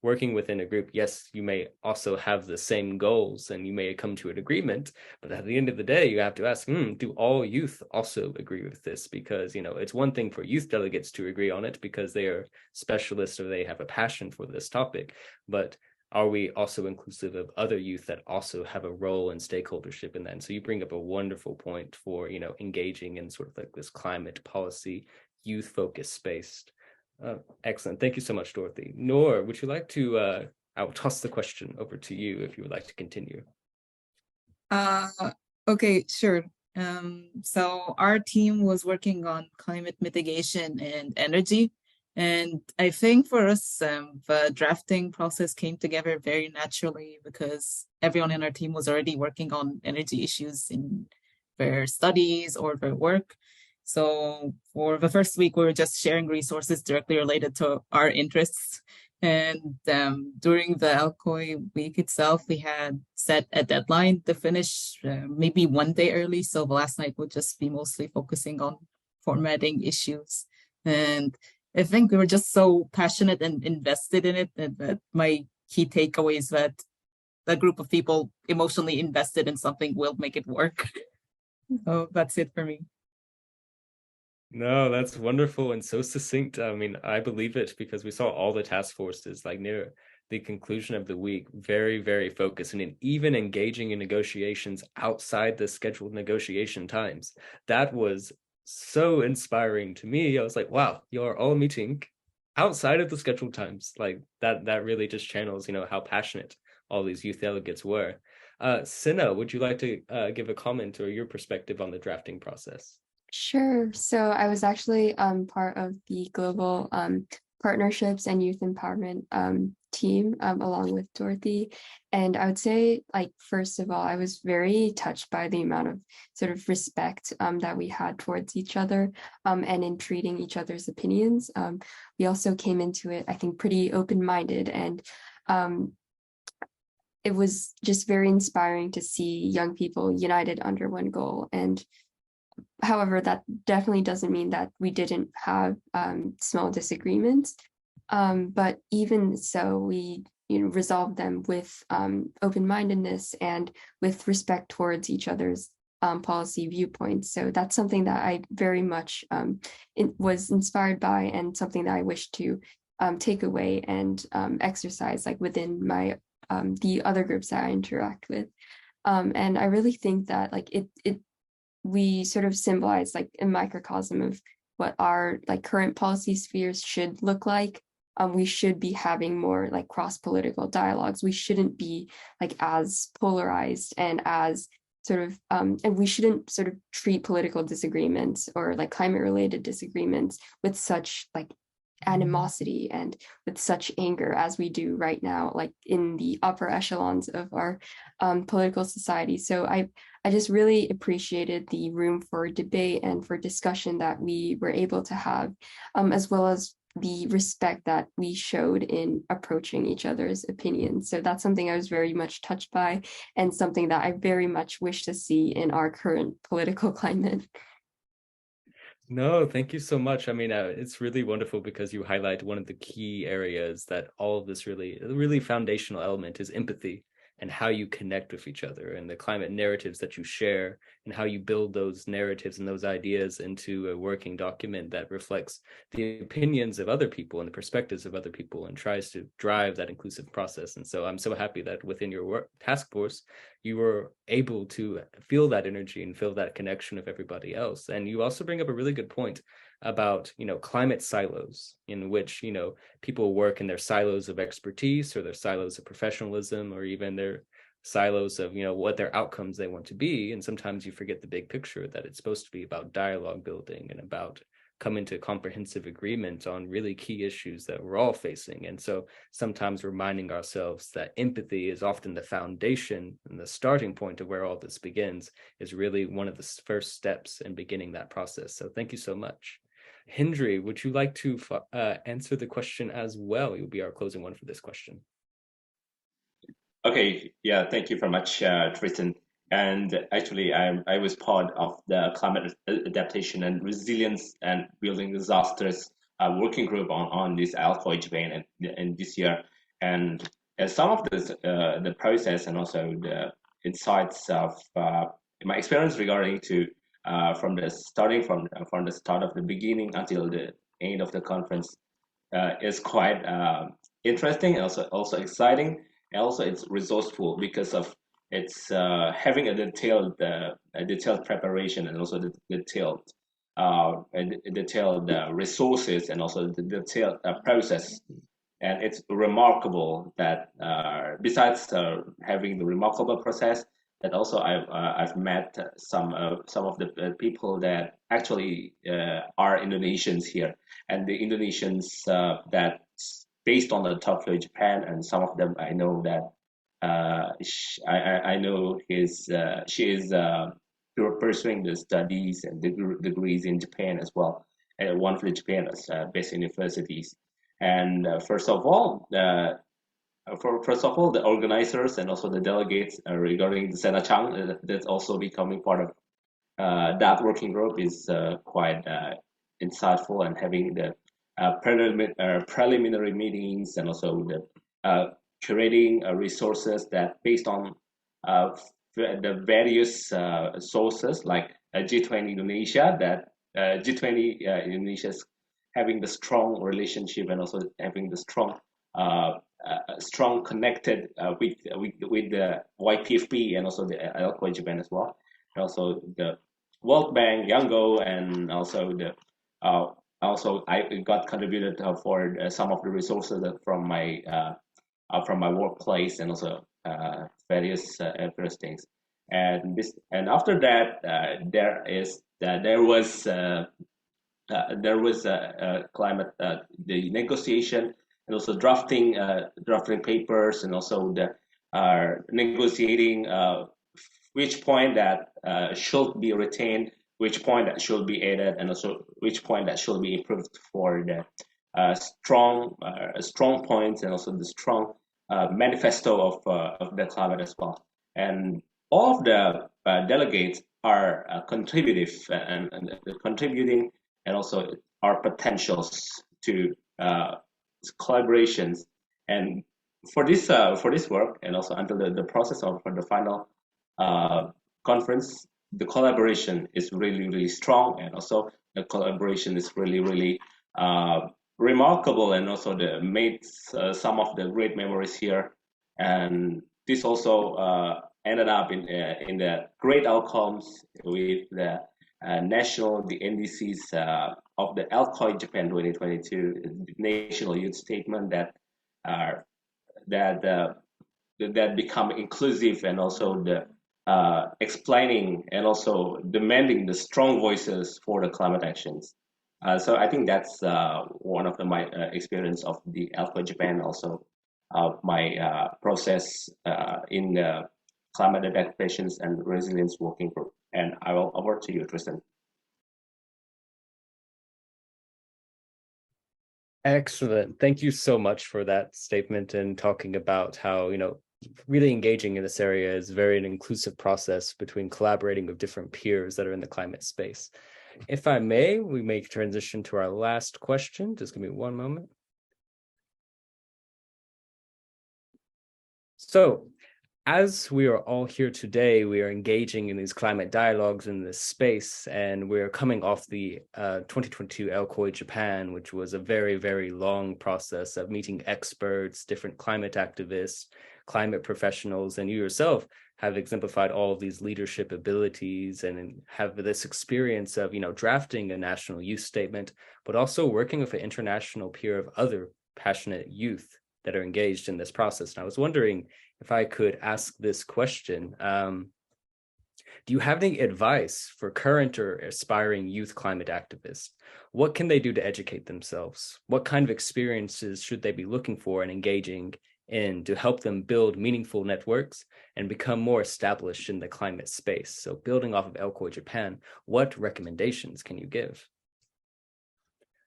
working within a group, yes, you may also have the same goals and you may come to an agreement, but at the end of the day, you have to ask, do all youth also agree with this? Because, it's one thing for youth delegates to agree on it because they are specialists or they have a passion for this topic, but are we also inclusive of other youth that also have a role and stakeholdership in that? And so you bring up a wonderful point for, engaging in sort of like this climate policy, youth focused spaced. Excellent. Thank you so much, Dorothy. Nour, would you like to, I'll toss the question over to you if you would like to continue. Okay, sure. So our team was working on climate mitigation and energy. And I think for us, the drafting process came together very naturally because everyone in our team was already working on energy issues in their studies or their work. So for the first week, we were just sharing resources directly related to our interests. And during the LCOY week itself, we had set a deadline to finish maybe one day early. So the last night would just be mostly focusing on formatting issues. And I think we were just so passionate and invested in it, and that my key takeaway is that a group of people emotionally invested in something will make it work. So that's it for me. No, that's wonderful and so succinct. I mean, I believe it because we saw all the task forces like near the conclusion of the week, very, very focused and even engaging in negotiations outside the scheduled negotiation times. That was so inspiring to me. I was like, wow, you're all meeting outside of the scheduled times. Like that really just channels, how passionate all these youth delegates were. Sena, would you like to give a comment or your perspective on the drafting process? Sure. So I was actually part of the global partnerships and youth empowerment team along with Dorothy. And I would say, like, first of all, I was very touched by the amount of sort of respect that we had towards each other and in treating each other's opinions. We also came into it, I think, pretty open-minded, and it was just very inspiring to see young people united under one goal. And however, that definitely doesn't mean that we didn't have small disagreements, but even so, we resolved them with open-mindedness and with respect towards each other's policy viewpoints. So that's something that I very much was inspired by, and something that I wish to take away and exercise, like, within my the other groups that I interact with. And I really think that, like, we sort of symbolize, like, a microcosm of what our, like, current policy spheres should look like. We should be having more, like, cross-political dialogues. We shouldn't be, like, as polarized and as sort of and we shouldn't sort of treat political disagreements or, like, climate-related disagreements with such, like, animosity and with such anger as we do right now, like, in the upper echelons of our political society. So I just really appreciated the room for debate and for discussion that we were able to have, as well as the respect that we showed in approaching each other's opinions. So that's something I was very much touched by, and something that I very much wish to see in our current political climate. No, thank you so much. I mean, it's really wonderful because you highlight one of the key areas that all of this really foundational element is empathy, and how you connect with each other, and the climate narratives that you share, and how you build those narratives and those ideas into a working document that reflects the opinions of other people and the perspectives of other people, and tries to drive that inclusive process. And so I'm so happy that within your work task force, you were able to feel that energy and feel that connection with everybody else. And you also bring up a really good point about, climate silos, in which, people work in their silos of expertise, or their silos of professionalism, or even their silos of, what their outcomes they want to be. And sometimes you forget the big picture, that it's supposed to be about dialogue building and about coming to comprehensive agreement on really key issues that we're all facing. And so sometimes reminding ourselves that empathy is often the foundation and the starting point of where all this begins is really one of the first steps in beginning that process. So thank you so much. Hendri, would you like to answer the question as well? You'll be our closing one for this question. Okay, yeah, thank you very much, Tristan. And actually, I was part of the climate adaptation and resilience and building disasters working group on this LCOY Japan and this year. And some of the process and also the insights of my experience regarding to from the start of the beginning until the end of the conference is quite interesting and also exciting. And also it's resourceful because of it's having a detailed preparation, and also the detailed resources, and also the detailed process. And it's remarkable that besides having the remarkable process, that also I've met some of the people that actually are Indonesians here, and the Indonesians that based on the Tokyo, Japan, and some of them I know that I know she is pursuing the studies and degrees in Japan as well, at one of the Japan's best universities. And first of all, the organizers and also the delegates regarding the Sena Chang, that's also becoming part of that working group is quite insightful, and having the preliminary meetings, and also the curating resources that based on the various sources like G20 Indonesia, that G20 Indonesia is having the strong relationship and also having the strong connected with the YPFP and also the LCOY Japan as well, and also the World Bank, YOUNGO, and also the also I got contributed for some of the resources from my workplace and also various things. And after that there was climate the negotiation and also drafting papers, and also the negotiating which point that should be retained, which point that should be added, and also which point that should be improved for the strong points and also the strong manifesto of the climate as well. And all of the delegates are contributive and contributing, and also our potentials to collaborations. And for this work, and also until the process of for the final conference, the collaboration is really strong, and also the collaboration is really remarkable, and also made some of the great memories here. And this also ended up in the great outcomes with the the NDCs of the LCOY Japan 2022 National Youth Statement that become inclusive, and also the explaining and also demanding the strong voices for the climate actions. So I think that's one of my experience of the LCOY Japan, also my process in the climate adaptations and resilience working group. And I will over to you, Tristan. Excellent. Thank you so much for that statement and talking about how, really engaging in this area is very an inclusive process between collaborating with different peers that are in the climate space. If I may, we may transition to our last question. Just give me one moment. So, as we are all here today, we are engaging in these climate dialogues in this space, and we're coming off the 2022 LCOY Japan, which was a very long process of meeting experts, different climate activists, climate professionals, and you yourself have exemplified all of these leadership abilities and have this experience of, drafting a national youth statement, but also working with an international peer of other passionate youth that are engaged in this process. And I was wondering if I could ask this question. Do you have any advice for current or aspiring youth climate activists? What can they do to educate themselves? What kind of experiences should they be looking for and engaging in to help them build meaningful networks and become more established in the climate space? So building off of LCOY Japan, what recommendations can you give?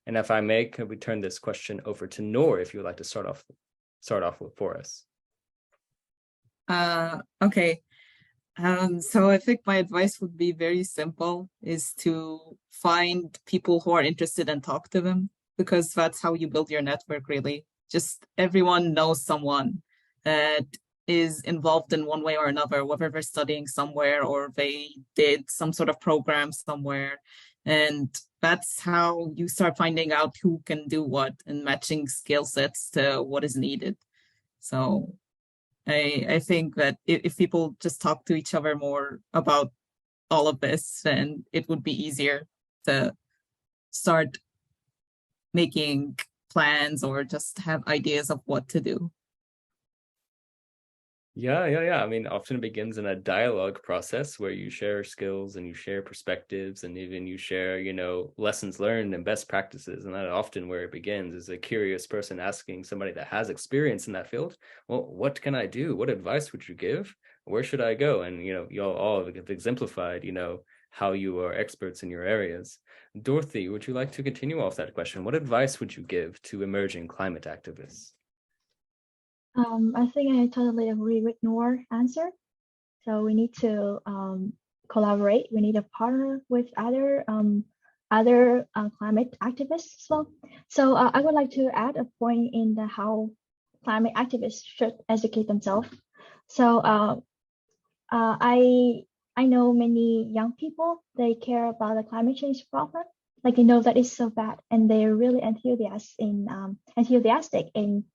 And if I may, could we turn this question over to Nour, if you would like to start off for us? Okay. So I think my advice would be very simple, is to find people who are interested and talk to them, because that's how you build your network, really. Just everyone knows someone that is involved in one way or another, whether they're studying somewhere or they did some sort of program somewhere. And that's how you start finding out who can do what and matching skill sets to what is needed. So I think that if people just talk to each other more about all of this, then it would be easier to start making plans or just have ideas of what to do. Yeah. I mean, often it begins in a dialogue process where you share skills and you share perspectives, and even you share, lessons learned and best practices. And that often where it begins is a curious person asking somebody that has experience in that field, well, what can I do? What advice would you give? Where should I go? And, y'all all have exemplified, how you are experts in your areas. Dorothy, would you like to continue off that question? What advice would you give to emerging climate activists? I think I totally agree with Nour's answer. So we need to collaborate. We need to partner with other other climate activists as well. So I would like to add a point in how climate activists should educate themselves. So I know many young people, they care about the climate change problem. Like they know that it's so bad, and they're really enthusiastic in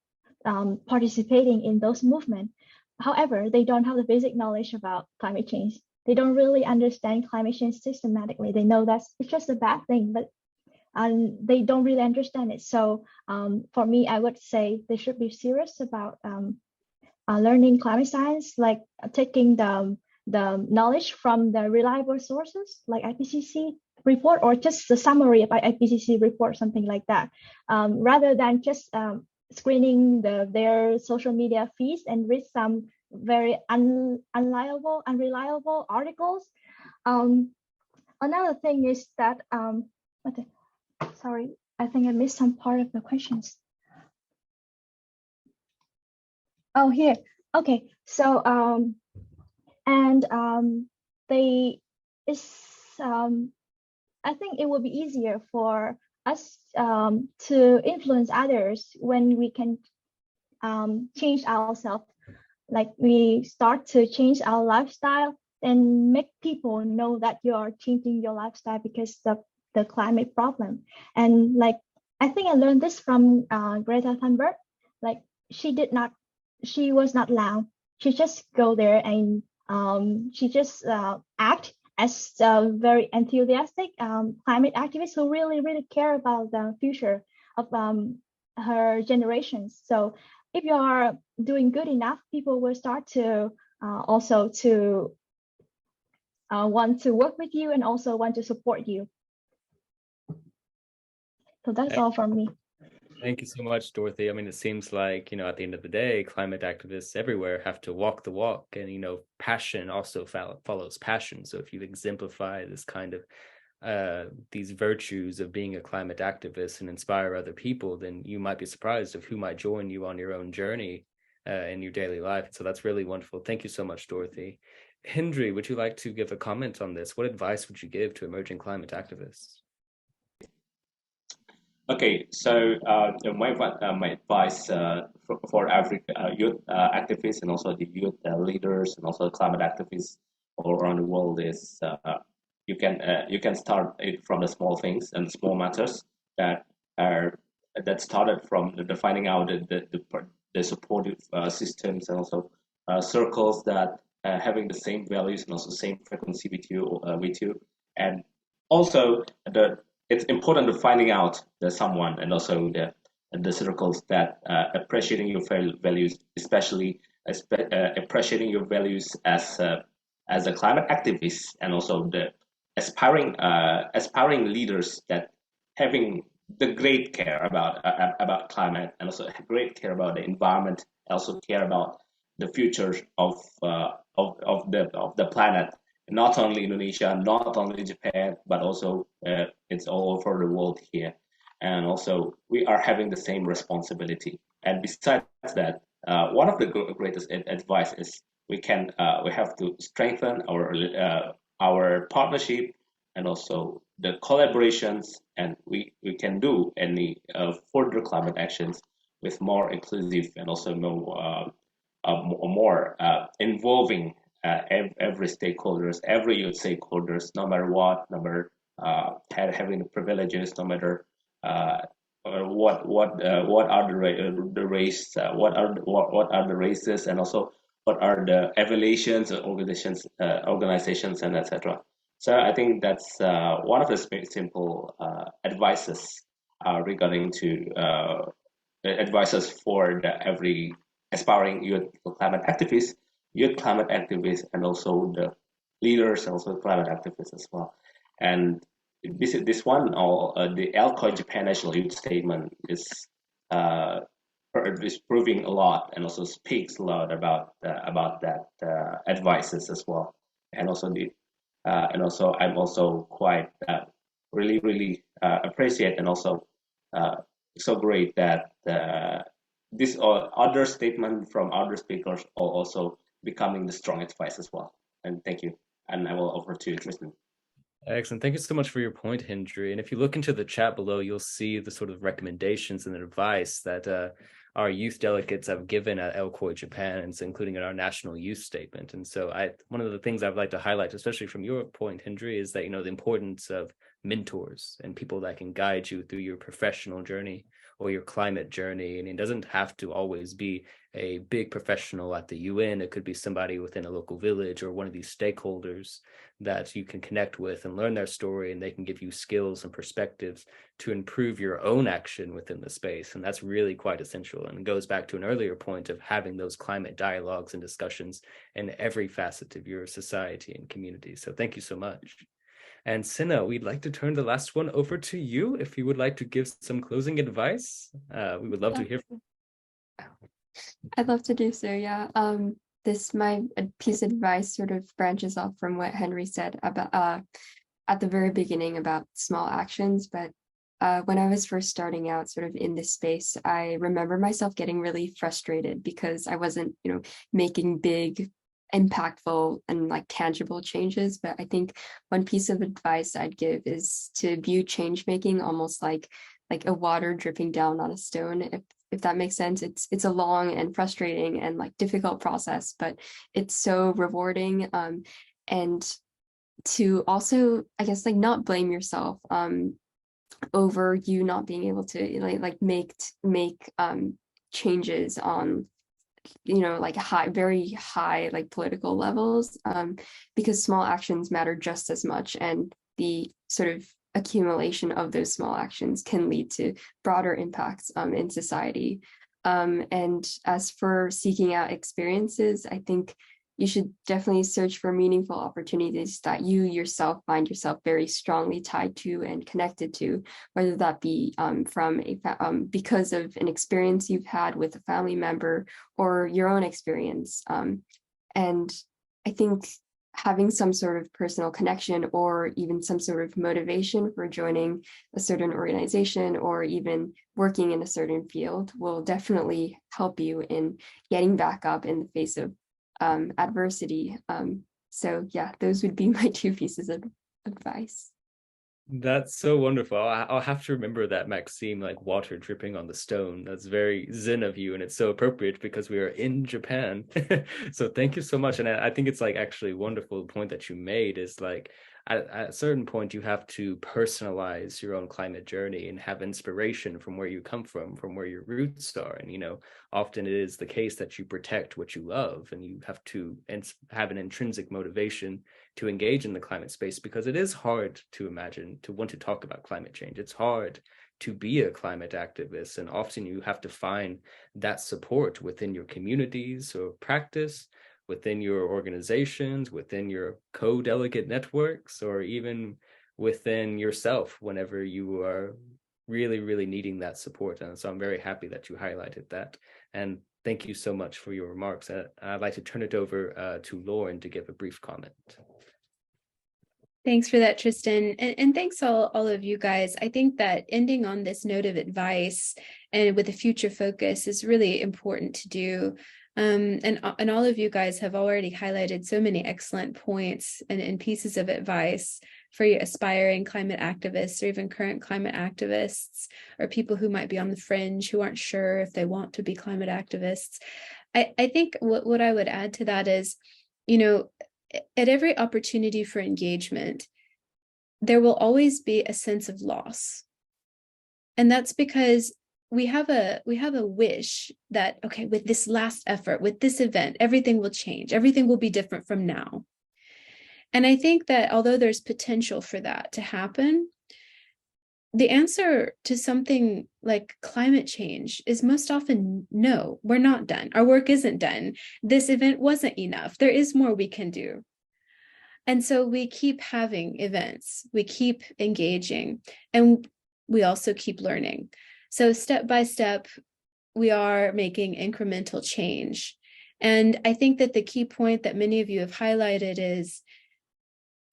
participating in those movements. However, they don't have the basic knowledge about climate change. They don't really understand climate change systematically. They know that it's just a bad thing, but they don't really understand it. So for me, I would say they should be serious about learning climate science, like taking the knowledge from the reliable sources like IPCC report, or just the summary of IPCC report, something like that, rather than just screening their social media feeds and read some very unreliable articles. Another thing is that sorry, I think I missed some part of the questions. Oh, here. Okay, so I think it will be easier for us to influence others when we can change ourselves. Like we start to change our lifestyle and make people know that you are changing your lifestyle because of the climate problem. And like, I think I learned this from Greta Thunberg. Like she was not loud. She just go there and she just act as a very enthusiastic climate activist who really care about the future of her generations. So if you are doing good enough, people will start to also to want to work with you and also want to support you. So that's all from me. Thank you so much, Dorothy. I mean, it seems like, at the end of the day, climate activists everywhere have to walk the walk, and, passion also follows passion. So if you exemplify this kind of these virtues of being a climate activist and inspire other people, then you might be surprised of who might join you on your own journey in your daily life. So that's really wonderful. Thank you so much, Dorothy. Hendri, would you like to give a comment on this? What advice would you give to emerging climate activists? Okay, so my advice for every youth activists and also the youth leaders and also climate activists all around the world is you can start it from the small things and small matters that started from the finding out the supportive systems and also circles that having the same values and also same frequency with you, and also it's important to finding out someone and also the circles that appreciating your values, especially appreciating your values as a climate activist, and also the aspiring leaders that having the great care about climate and also great care about the environment, also care about the future of the planet. Not only Indonesia, not only Japan, but also it's all over the world here. And also we are having the same responsibility. And besides that, one of the greatest advice is we have to strengthen our partnership and also the collaborations, and we can do any further climate actions with more inclusive and also more involving every stakeholders, every youth stakeholders, no matter what, having the privileges, no matter what are the race, what are the races, and also what are the evaluations, organizations, and etc. So I think that's one of the simple advices regarding to advices for every aspiring youth climate activists, and also the leaders, and also climate activists as well. And this one, the LCOY Japan National Youth Statement is proving a lot and also speaks a lot about that advices as well. And also I'm also quite really appreciate and also so great that this other statement from other speakers are also becoming the strong advice as well. And thank you. And I will over to you, Tristan. Excellent. Thank you so much for your point, Hendri. And if you look into the chat below, you'll see the sort of recommendations and advice that our youth delegates have given at LCOY Japan, and including in our national youth statement. And so one of the things I'd like to highlight, especially from your point, Hendri, is that, the importance of mentors and people that can guide you through your professional journey or your climate journey. And it doesn't have to always be a big professional at the UN. It could be somebody within a local village or one of these stakeholders that you can connect with and learn their story, and they can give you skills and perspectives to improve your own action within the space. And that's really quite essential, and it goes back to an earlier point of having those climate dialogues and discussions in every facet of your society and community. So thank you so much. And Sena, we'd like to turn the last one over to you. If you would like to give some closing advice, we would love to hear from you. I'd love to do so, yeah. My piece of advice sort of branches off from what Hendri said about at the very beginning about small actions. But when I was first starting out sort of in this space, I remember myself getting really frustrated because I wasn't, making big, impactful and like tangible changes. But I think one piece of advice I'd give is to view change making almost like a water dripping down on a stone. If that makes sense. It's a long and frustrating and like difficult process, but it's so rewarding. And to also, I guess, like not blame yourself over you not being able to make changes on like very high like political levels, because small actions matter just as much, and the sort of accumulation of those small actions can lead to broader impacts in society. And as for seeking out experiences, I think you should definitely search for meaningful opportunities that you yourself find yourself very strongly tied to and connected to, whether that be because of an experience you've had with a family member or your own experience. And I think having some sort of personal connection or even some sort of motivation for joining a certain organization or even working in a certain field will definitely help you in getting back up in the face of adversity. So yeah, those would be my two pieces of advice. That's so wonderful. I'll have to remember that, Maxime, like water dripping on the stone. That's very Zen of you, and it's so appropriate because we are in Japan. So thank you so much. And I think it's like actually wonderful point that you made is like at a certain point you have to personalize your own climate journey and have inspiration from where you come from where your roots are. And often it is the case that you protect what you love, and you have to have an intrinsic motivation to engage in the climate space, because it is hard to imagine to want to talk about climate change. It's hard to be a climate activist, and often you have to find that support within your communities or practice, within your organizations, within your co-delegate networks, or even within yourself whenever you are really, really needing that support. And so I'm very happy that you highlighted that. And thank you so much for your remarks. I'd like to turn it over to Lauren to give a brief comment. Thanks for that, Tristan. And thanks all of you guys. I think that ending on this note of advice and with a future focus is really important to do. And all of you guys have already highlighted so many excellent points and pieces of advice for your aspiring climate activists or even current climate activists or people who might be on the fringe who aren't sure if they want to be climate activists. I think what I would add to that is, at every opportunity for engagement, there will always be a sense of loss. And that's because we have a wish that, okay, with this last effort, with this event, everything will change. Everything will be different from now. And I think that although there's potential for that to happen, the answer to something like climate change is most often no, we're not done. Our work isn't done. This event wasn't enough. There is more we can do. And so we keep having events, we keep engaging, and we also keep learning. So step by step, we are making incremental change. And I think that the key point that many of you have highlighted is,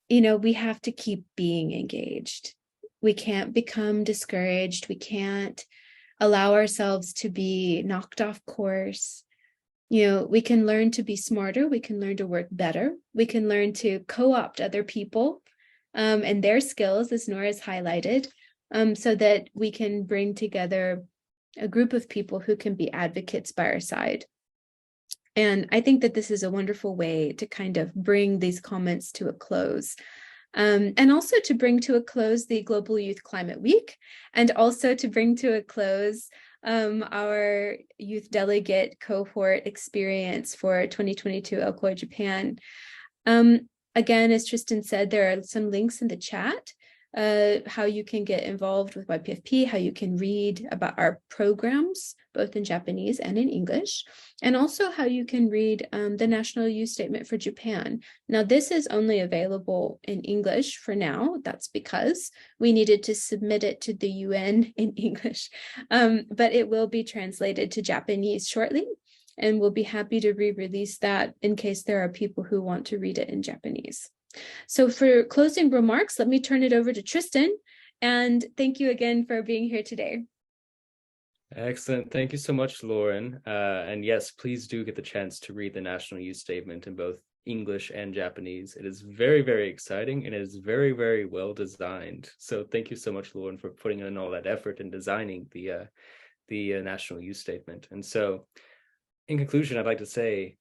we have to keep being engaged. We can't become discouraged. We can't allow ourselves to be knocked off course. We can learn to be smarter. We can learn to work better. We can learn to co-opt other people and their skills, as Nour has highlighted, so that we can bring together a group of people who can be advocates by our side. And I think that this is a wonderful way to kind of bring these comments to a close. And also to bring to a close the Global Youth Climate Week, and also to bring to a close our youth delegate cohort experience for 2022 LCOY Japan. Again, as Tristan said, there are some links in the chat, how you can get involved with YPFP, how you can read about our programs, both in Japanese and in English, and also how you can read the National Youth Statement for Japan. Now, this is only available in English for now. That's because we needed to submit it to the UN in English, but it will be translated to Japanese shortly, and we'll be happy to re-release that in case there are people who want to read it in Japanese. So for closing remarks, let me turn it over to Tristan, and thank you again for being here today. Excellent. Thank you so much, Lauren. And yes, please do get the chance to read the National Youth Statement in both English and Japanese. It is very, very exciting, and it is very, very well designed. So thank you so much, Lauren, for putting in all that effort in designing the National Youth Statement. And so in conclusion, I'd like to say,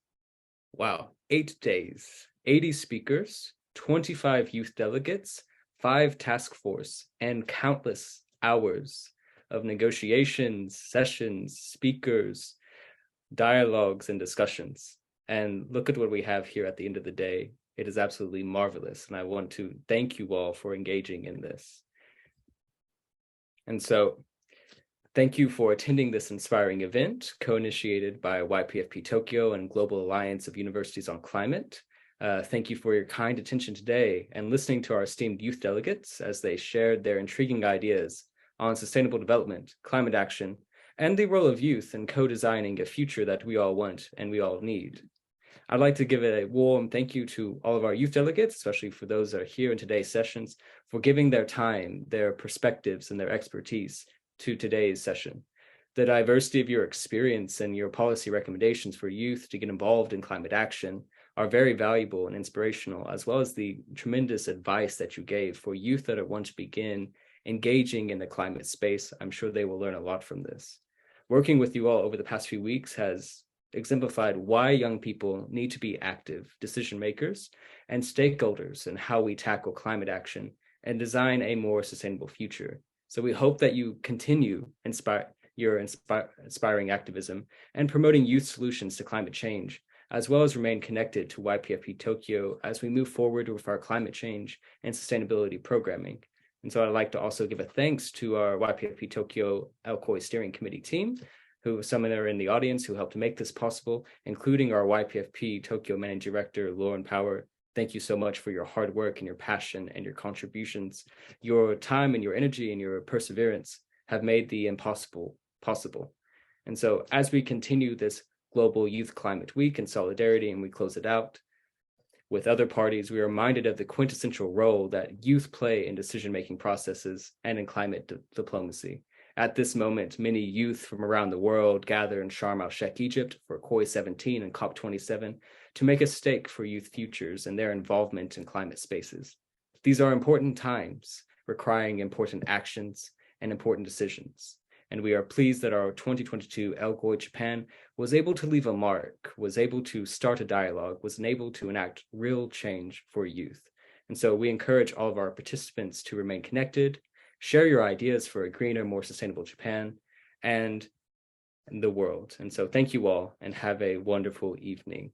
wow, 8 days, 80 speakers, 25 youth delegates, 5 task force, and countless hours of negotiations, sessions, speakers, dialogues, and discussions. And look at what we have here at the end of the day. It is absolutely marvelous. And I want to thank you all for engaging in this. And so thank you for attending this inspiring event, co-initiated by YPFP Tokyo and Global Alliance of Universities on Climate. Thank you for your kind attention today and listening to our esteemed youth delegates as they shared their intriguing ideas on sustainable development, climate action, and the role of youth in co-designing a future that we all want and we all need. I'd like to give a warm thank you to all of our youth delegates, especially for those that are here in today's sessions, for giving their time, their perspectives, and their expertise to today's session. The diversity of your experience and your policy recommendations for youth to get involved in climate action are very valuable and inspirational, as well as the tremendous advice that you gave for youth that want to begin engaging in the climate space. I'm sure they will learn a lot from this. Working with you all over the past few weeks has exemplified why young people need to be active decision makers and stakeholders in how we tackle climate action and design a more sustainable future. So we hope that you continue inspiring activism and promoting youth solutions to climate change, as well as remain connected to YPFP Tokyo as we move forward with our climate change and sustainability programming. And so I'd like to also give a thanks to our YPFP Tokyo LCOY Steering Committee team, who some are in the audience who helped to make this possible, including our YPFP Tokyo Managing Director, Lauren Power. Thank you so much for your hard work and your passion and your contributions. Your time and your energy and your perseverance have made the impossible possible. And so as we continue this Global Youth Climate Week in solidarity and we close it out with other parties, we are reminded of the quintessential role that youth play in decision-making processes and in climate diplomacy. At this moment, many youth from around the world gather in Sharm el-Sheikh, Egypt for COI 17 and COP27 to make a stake for youth futures and their involvement in climate spaces. These are important times, requiring important actions and important decisions. And we are pleased that our 2022 LCOY Japan was able to leave a mark, was able to start a dialogue, was able to enact real change for youth. And so we encourage all of our participants to remain connected, share your ideas for a greener, more sustainable Japan and the world. And so thank you all and have a wonderful evening.